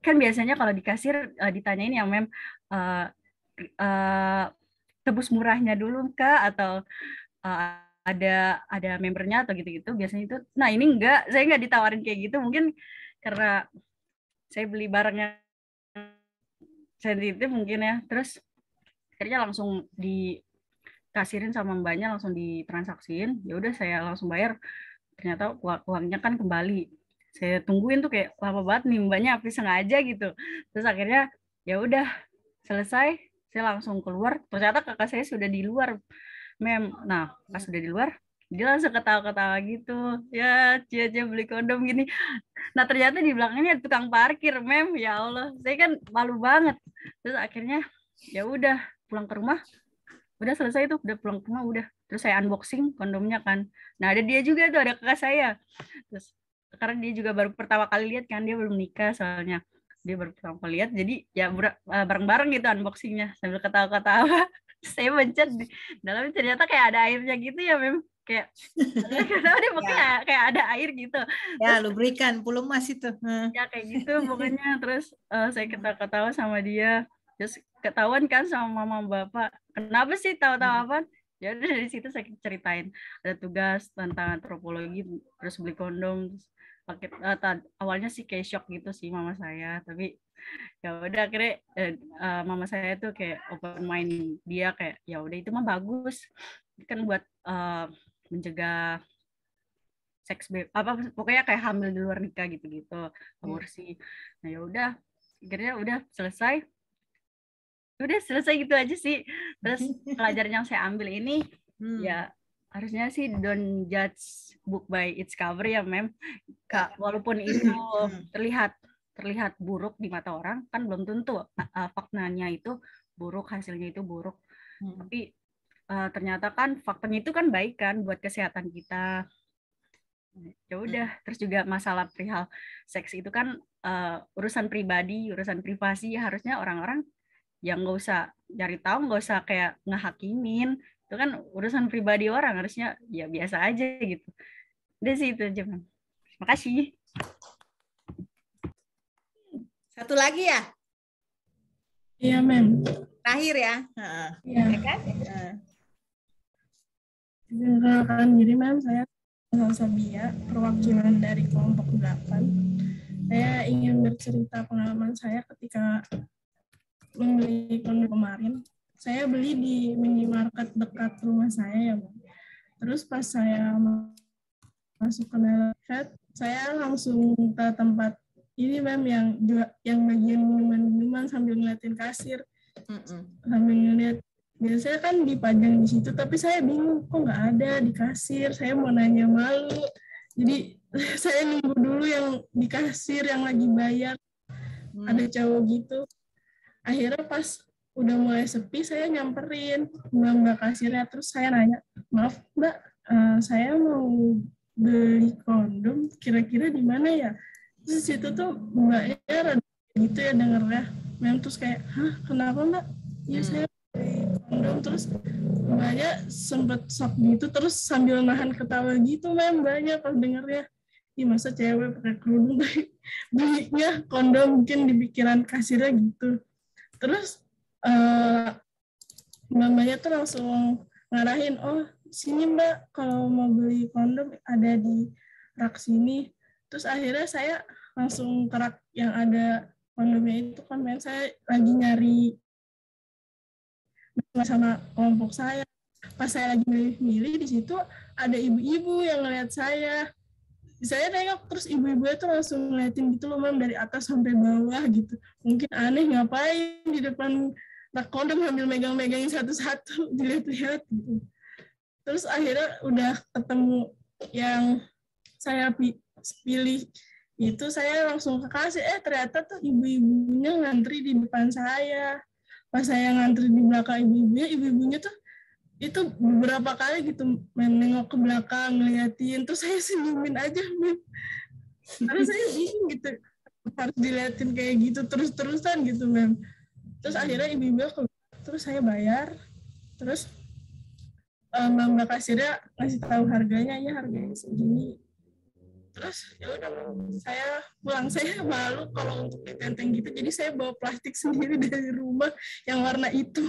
kan biasanya kalau di kasir ditanyain ya mem, tebus murahnya dulu kah, atau ada membernya atau gitu-gitu biasanya itu. Nah ini enggak, saya nggak ditawarin kayak gitu, mungkin karena saya beli barangnya sensitif mungkin ya. Terus akhirnya langsung dikasirin sama mbaknya, langsung ditransaksiin. Ya udah saya langsung bayar. Ternyata uangnya kan kembali. Saya tungguin tuh kayak lama banget nih mbaknya, apa sengaja gitu. Terus akhirnya ya udah selesai, saya langsung keluar. Ternyata kakak saya sudah di luar, mem. Nah pas sudah di luar, dia langsung ketawa-ketawa gitu. Ya cia beli kondom gini. Nah ternyata di belakangnya tukang parkir, mem. Ya Allah, saya kan malu banget. Terus akhirnya ya udah pulang ke rumah. Udah selesai tuh, udah pulang ke rumah udah. Terus saya unboxing kondomnya kan. Nah ada dia juga tuh, ada kakak saya. Terus karena dia juga baru pertama kali lihat kan, dia belum nikah soalnya. Dia baru pertama kali lihat, jadi ya bareng-bareng gitu unboxingnya sambil ketawa-ketawa. Saya mencet di dalamnya, ternyata kayak ada airnya gitu ya mem. Kayak kenapa dia pokoknya kayak ada air gitu. Ya lubrikan, pelumas itu. Ya kayak gitu pokoknya. Terus saya ketawa-ketawa sama dia. Terus ketahuan kan sama mama bapak, kenapa sih tahu-tahu apa? Ya udah dari situ saya ceritain ada tugas tentang antropologi, terus beli kondom. Terus awalnya sih kayak shock gitu sih mama saya, tapi ya udah akhirnya mama saya tuh kayak open mind, dia kayak ya udah itu mah bagus kan buat mencegah seks apa pokoknya kayak hamil di luar nikah gitu-gitu, aborsi. Nah ya udah akhirnya udah selesai gitu aja sih. Terus pelajaran yang saya ambil ini ya harusnya sih don't judge book by its cover ya mem. Walaupun itu terlihat buruk di mata orang, kan belum tentu faktanya itu buruk, hasilnya itu buruk. Tapi ternyata kan faktanya itu kan baik kan buat kesehatan kita. Ya udah. Terus juga masalah perihal seks itu kan urusan pribadi, urusan privasi, harusnya orang-orang yang nggak usah cari tahu, nggak usah kayak ngehakimin. Itu kan urusan pribadi orang, harusnya ya biasa aja gitu. Udah sih itu aja, Bang. Terima kasih. Satu lagi ya? Iya, Mem. Terakhir ya? Iya. Ya kan? Perkenalkan diri, Mem. Saya Sabia, perwakilan dari kelompok 8. Saya ingin bercerita pengalaman saya ketika membeli kondom kemarin. Saya beli di minimarket dekat rumah saya ya, Bang. Terus pas saya masuk ke dalam chat, saya langsung ke tempat ini, Mem, yang bagian minuman sambil ngeliatin kasir. Sambil ngeliat, biasanya kan dipajang di situ, tapi saya bingung kok nggak ada di kasir. Saya mau nanya, malu. Jadi saya nunggu dulu yang di kasir yang lagi bayar. Ada cowok gitu. Akhirnya pas udah mulai sepi, saya nyamperin mbak kasirnya. Terus saya nanya, maaf mbak, saya mau beli kondom, kira-kira di mana ya? Terus situ tuh mbaknya rada gitu ya dengernya. Memang terus kayak, hah kenapa mbak? Ya saya beli kondom. Terus mbaknya sempet shock gitu, terus sambil nahan ketawa gitu mbaknya pas dengernya. Ih masa cewek pakai kerudung belinya kondom, mungkin di pikiran kasirnya gitu. Terus mbaknya tuh langsung ngarahin, oh sini mbak kalau mau beli kondom ada di rak sini. Terus akhirnya saya langsung ke rak yang ada kondomnya itu kan, men. Saya lagi nyari sama kelompok saya. Pas saya lagi milih di situ ada ibu-ibu yang ngeliat saya. Saya nengok terus ibu-ibunya tuh langsung ngeliatin gitu loh, Mam, dari atas sampai bawah gitu. Mungkin aneh ngapain di depan rak kondom sambil megang-megangin satu-satu, dilihat-lihat gitu. Terus akhirnya udah ketemu yang saya pilih itu, saya langsung ke kasir. Ternyata tuh ibu-ibunya ngantri di depan saya. Pas saya ngantri di belakang ibu-ibunya tuh itu beberapa kali gitu nengok ke belakang ngeliatin, terus saya senyumin aja, Mem. Karena saya bingung gitu harus diliatin kayak gitu terus-terusan gitu, Mem. Terus akhirnya ibu-ibu terus saya bayar, terus mbak kasirnya ngasih tahu harganya, ya harganya segini. Terus ya udah, saya pulang. Saya malu kalau untuk ditenteng gitu, jadi saya bawa plastik sendiri dari rumah yang warna itu.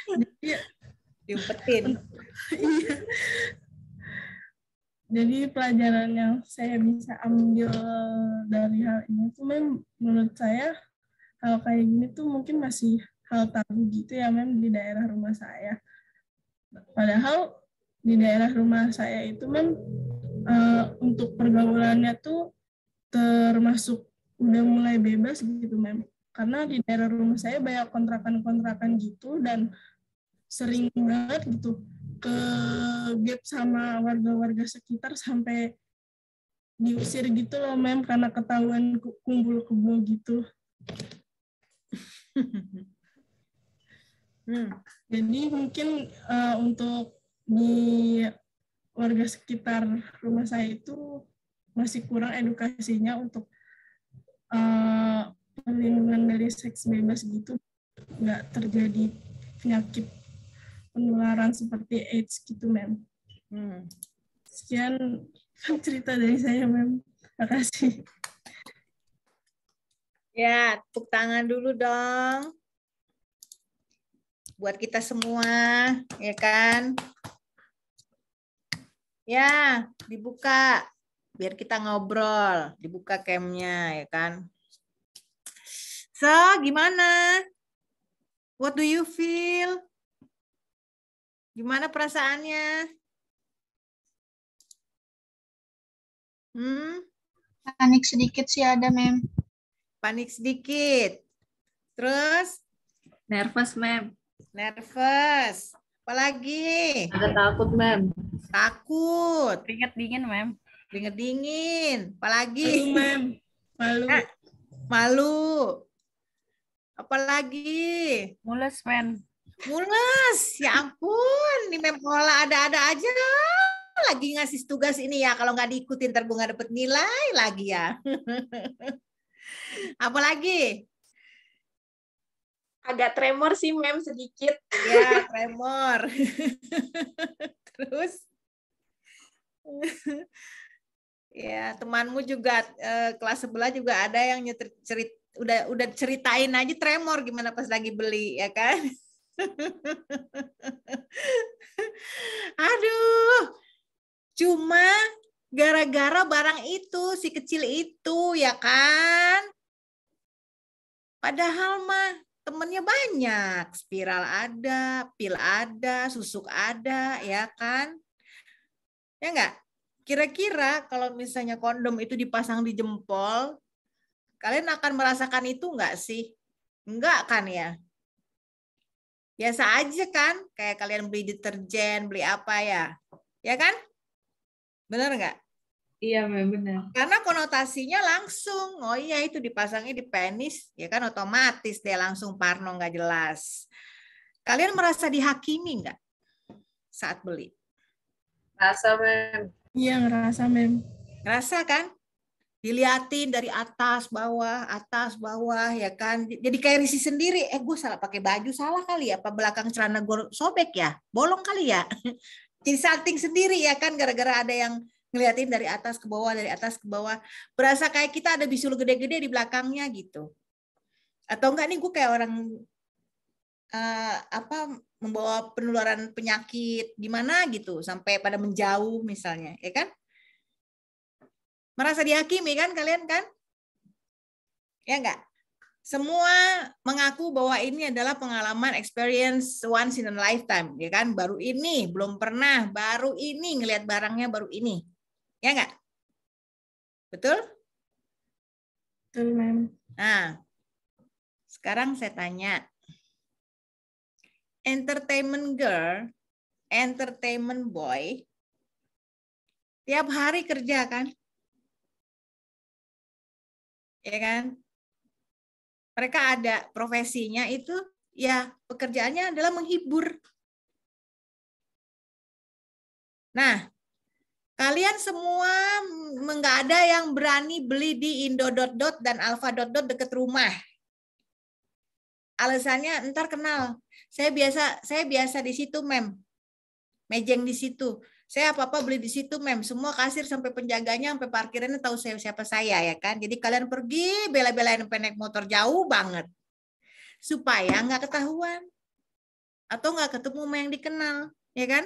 Jadi diumpetin. Iya. Jadi pelajaran yang saya bisa ambil dari hal ini tuh, Mem, menurut saya hal kayak gini tuh mungkin masih hal tabu gitu ya, Mem, di daerah rumah saya. Padahal di daerah rumah saya itu, Mem, untuk pergaulannya tuh termasuk udah mulai bebas gitu, Mem. Karena di daerah rumah saya banyak kontrakan-kontrakan gitu, dan sering banget gitu ke gap sama warga-warga sekitar sampai diusir gitu loh, Mem, karena ketahuan kumpul kebo gitu. Jadi mungkin untuk di warga sekitar rumah saya itu masih kurang edukasinya untuk perlindungan dari seks bebas gitu, nggak terjadi penyakit penularan seperti AIDS gitu, Mem. Sekian cerita dari saya, Mem. Terima kasih. Ya, tepuk tangan dulu dong. Buat kita semua, ya kan? Ya, dibuka. Biar kita ngobrol. Dibuka camnya, ya kan? So, gimana? What do you feel? Gimana perasaannya? Panik sedikit sih ada, Mem. Panik sedikit. Terus? Nervous, Mem. Nervous. Apalagi? Ada takut, Mem. Takut. Keringat dingin, Mem. Keringat dingin. Apalagi? Malu, Mem. Malu. Malu. Apalagi? Mules, Mem. Mules. Ya ampun. Ini Mem Ola ada-ada aja. Lagi ngasih tugas ini ya. Kalau nggak diikutin ntar gue nggak dapet nilai lagi ya. Apalagi? Agak tremor sih, Mem, sedikit. Ya, tremor. Terus? Ya, temanmu juga kelas sebelah juga ada yang udah ceritain aja tremor gimana pas lagi beli, ya kan? Aduh. Cuma gara-gara barang itu, si kecil itu, ya kan? Padahal mah temennya banyak, spiral ada, pil ada, susuk ada, ya kan? Ya enggak? Kira-kira kalau misalnya kondom itu dipasang di jempol, kalian akan merasakan itu enggak sih? Enggak kan ya? Biasa aja kan? Kayak kalian beli deterjen, beli apa ya? Ya kan? Benar enggak? Iya, Mem, benar. Karena konotasinya langsung, oh iya itu dipasangnya di penis, ya kan otomatis dia langsung parno nggak jelas. Kalian merasa dihakimi nggak saat beli? Rasa, Mem. Iya, ngerasa, Mem. Ngerasa kan? Diliatin dari atas bawah, ya kan? Jadi kayak risih sendiri. Gue salah pakai baju, salah kali ya? Apa belakang celana gue sobek ya? Bolong kali ya? Jadi salting sendiri ya kan? Gara-gara ada yang ngeliatin dari atas ke bawah, dari atas ke bawah. Berasa kayak kita ada bisul gede-gede di belakangnya gitu. Atau enggak nih gue kayak orang membawa penularan penyakit gimana gitu sampai pada menjauh misalnya, ya kan? Merasa dihakimi kan kalian kan? Ya enggak? Semua mengaku bahwa ini adalah pengalaman experience once in a lifetime, ya kan? Baru ini, belum pernah, baru ini ngelihat barangnya baru ini. Ya enggak? Betul? Betul, Ma'am. Nah, sekarang saya tanya. Entertainment girl, entertainment boy, tiap hari kerja kan? Ya kan? Mereka ada profesinya itu, ya pekerjaannya adalah menghibur. Nah, kalian semua nggak ada yang berani beli di Indo dan Alfa deket rumah. Alasannya ntar kenal. Saya biasa di situ, Mem. Mejeng di situ. Saya apa-apa beli di situ, Mem. Semua kasir sampai penjaganya, sampai parkirannya tahu siapa saya, ya kan. Jadi kalian pergi bela-belain naik motor jauh banget. Supaya nggak ketahuan. Atau nggak ketemu sama yang dikenal, ya kan.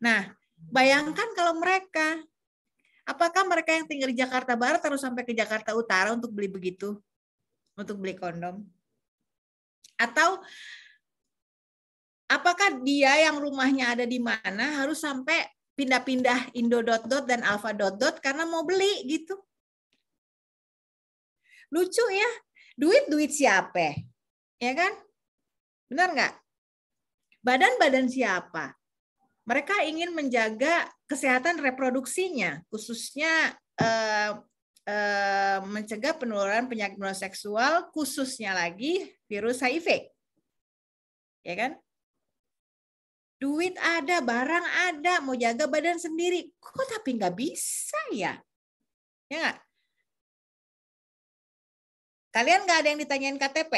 Nah, bayangkan kalau mereka, apakah mereka yang tinggal di Jakarta Barat harus sampai ke Jakarta Utara untuk beli begitu? Untuk beli kondom? Atau apakah dia yang rumahnya ada di mana harus sampai pindah-pindah Indo dan Alfa karena mau beli gitu? Lucu ya, duit siapa? Ya kan? Benar nggak? Badan siapa? Mereka ingin menjaga kesehatan reproduksinya, khususnya mencegah penularan penyakit menular seksual, khususnya lagi virus HIV. Ya kan? Duit ada, barang ada, mau jaga badan sendiri. Kok tapi nggak bisa ya? Ya nggak? Kalian nggak ada yang ditanyain KTP?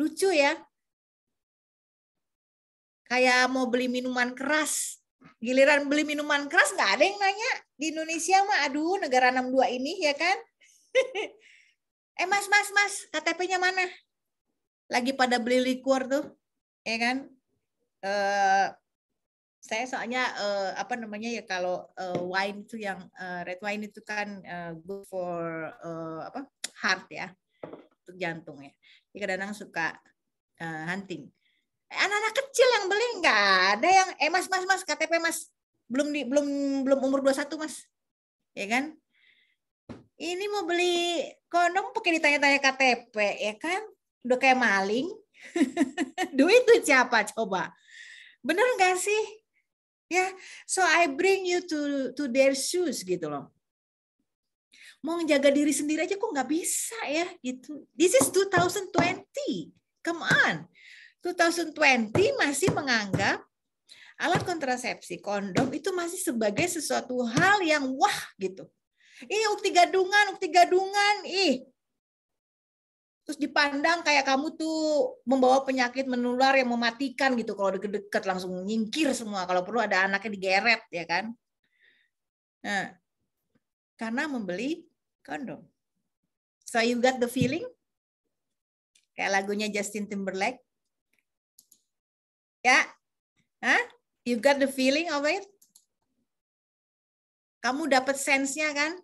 Lucu ya? Kayak mau beli minuman keras. Giliran beli minuman keras nggak ada yang nanya. Di Indonesia mah, aduh negara 62 ini ya kan? Mas, KTP-nya mana? Lagi pada beli liquor tuh, ya kan? Saya soalnya apa namanya ya, kalau wine itu yang red wine itu kan good for apa heart ya, untuk jantung ya. Jadi kadang-kadang suka hunting. Anak-anak kecil yang beli nggak ada yang mas KTP mas, belum umur 21 mas, ya kan? Ini mau beli kondom pakai ditanya-tanya KTP, ya kan? Udah kayak maling. Duit siapa coba? Bener nggak sih? Ya, so I bring you to their shoes gitu loh. Mau menjaga diri sendiri aja kok nggak bisa ya gitu. This is 2020. Come on. 2020 masih menganggap alat kontrasepsi, kondom itu masih sebagai sesuatu hal yang wah gitu. Ukti gadungan, terus dipandang kayak kamu tuh membawa penyakit menular yang mematikan gitu. Kalau deket-deket langsung nyingkir semua. Kalau perlu ada anaknya digeret, ya kan? Nah, karena membeli kondom. So you got the feeling? Kayak lagunya Justin Timberlake. Ya? Hah? You got the feeling of it? Kamu dapat sense-nya kan?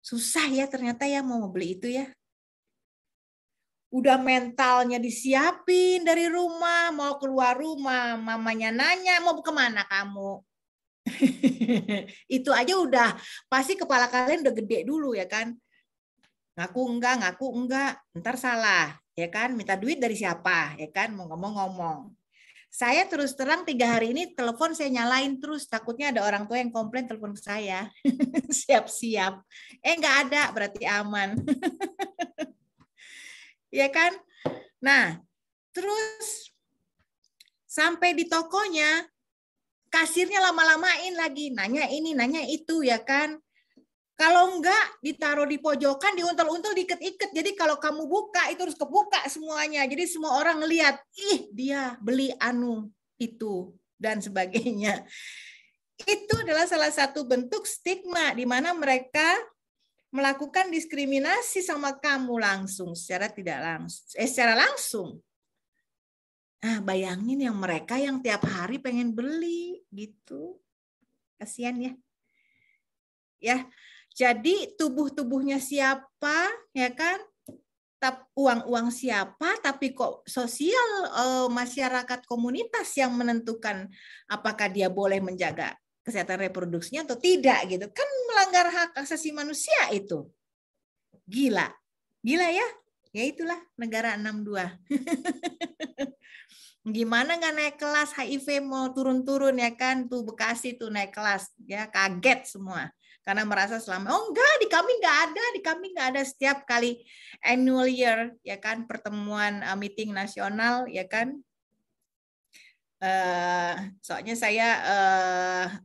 Susah ya ternyata ya mau beli itu ya. Udah mentalnya disiapin dari rumah, mau keluar rumah, mamanya nanya, mau kemana kamu? Itu aja udah, pasti kepala kalian udah gede dulu ya kan? Ngaku enggak, ntar salah. Ya kan, minta duit dari siapa? Ya kan, mau ngomong-ngomong. Saya terus terang 3 hari ini telepon saya nyalain terus, takutnya ada orang tua yang komplain telepon ke saya. Siap-siap. Nggak ada, berarti aman. Ya kan? Nah, terus sampai di tokonya, kasirnya lama-lamain lagi, nanya ini, nanya itu, ya kan? Kalau enggak, ditaruh di pojokan, diuntel-untel, diiket-iket. Jadi kalau kamu buka, itu harus kebuka semuanya. Jadi semua orang ngelihat, ih dia beli anu itu, dan sebagainya. Itu adalah salah satu bentuk stigma, di mana mereka melakukan diskriminasi sama kamu langsung, secara tidak langsung. Secara langsung. Nah, bayangin yang mereka yang tiap hari pengen beli gitu. Kasihan ya. Ya. Jadi tubuhnya siapa, ya kan? Uang siapa, tapi kok sosial masyarakat komunitas yang menentukan apakah dia boleh menjaga kesehatan reproduksinya atau tidak gitu. Kan melanggar hak asasi manusia itu. Gila ya? Ya itulah negara 62. Gimana nggak naik kelas, HIV mau turun-turun ya kan, tuh Bekasi tuh naik kelas, ya kaget semua. Karena merasa selama, oh enggak, di kami nggak ada setiap kali annual year, ya kan, pertemuan meeting nasional, ya kan. Soalnya saya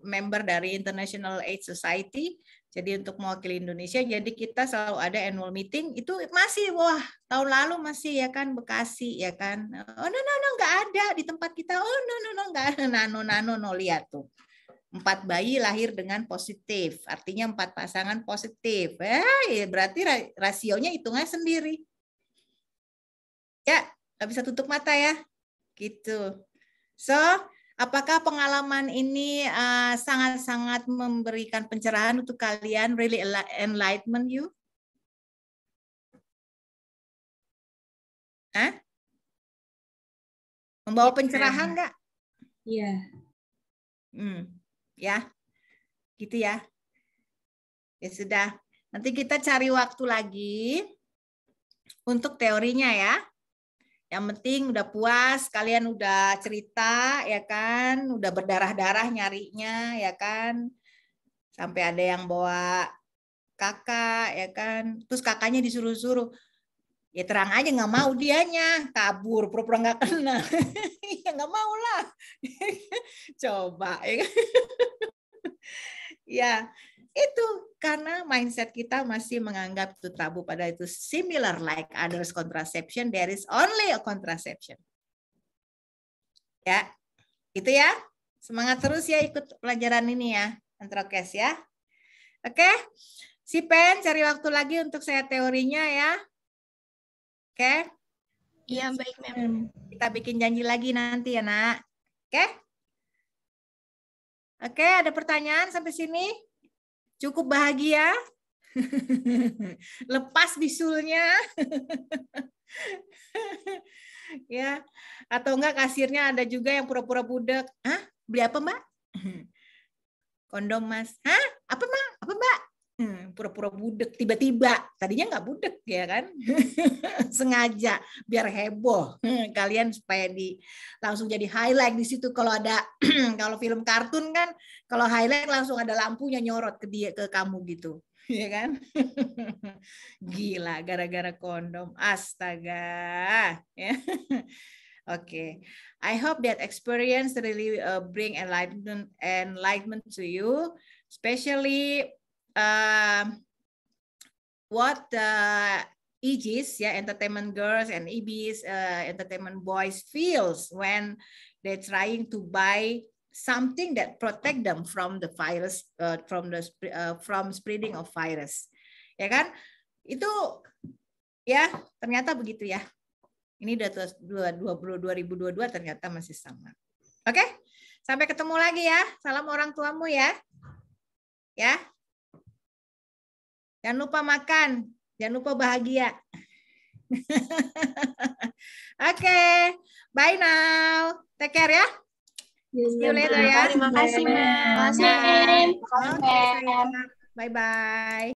member dari International AIDS Society, jadi untuk mewakili Indonesia, jadi kita selalu ada annual meeting, itu masih, wah, tahun lalu masih, ya kan, Bekasi, ya kan. Oh, no, nggak ada di tempat kita. Oh, no, nggak ada. Nano, lihat tuh. 4 bayi lahir dengan positif, artinya 4 pasangan positif. Ya berarti rasionya hitungannya sendiri. Ya, nggak bisa tutup mata ya. Gitu. So, apakah pengalaman ini sangat-sangat memberikan pencerahan untuk kalian, really enlighten you? Hah? Membawa pencerahan nggak? Iya. Ya, gitu ya. Ya sudah. Nanti kita cari waktu lagi untuk teorinya ya. Yang penting udah puas, kalian udah cerita, ya kan, udah berdarah-darah nyarinya, ya kan. Sampai ada yang bawa kakak, ya kan. Terus kakaknya disuruh-suruh. Ya terang aja nggak mau dianya, kabur, pura-pura nggak kena. Ya nggak mau lah. Coba, ya kan. Ya, itu karena mindset kita masih menganggap itu tabu, pada itu similar like others contraception, there is only a contraception. Ya, itu ya. Semangat terus ya ikut pelajaran ini ya, Antrokes ya. Oke, si Pen cari waktu lagi untuk saya teorinya ya. Oke. Iya, baik, Mem. Kita bikin janji lagi nanti ya, Nak. Oke? Oke, ada pertanyaan sampai sini? Cukup bahagia? Lepas bisulnya? Ya, atau enggak kasirnya ada juga yang pura-pura budek. Hah? Beli apa, Mbak? Kondom, Mas. Hah? Apa, Mbak? Apa, Mbak? Pura-pura budek, tiba-tiba. Tadinya nggak budek, ya kan? Sengaja, biar heboh. Kalian supaya langsung jadi highlight di situ. Kalau ada, kalau film kartun kan, kalau highlight langsung ada lampunya nyorot ke kamu gitu. Ya kan? Gila, gara-gara kondom. Astaga. Ya. Okay, I hope that experience really bring enlightenment to you, especially what EGs, yeah, entertainment girls, and EBs, entertainment boys feels when they're trying to buy something that protect them from the virus, from spreading of virus, ya kan? Itu ya ternyata begitu ya. Ini udah 2022 ternyata masih sama. Oke, sampai ketemu lagi ya. Salam orang tuamu ya. Ya. Jangan lupa makan, jangan lupa bahagia. Oke, bye now. Take care ya. See you later ya. Terima kasih, Mem. Bye bye.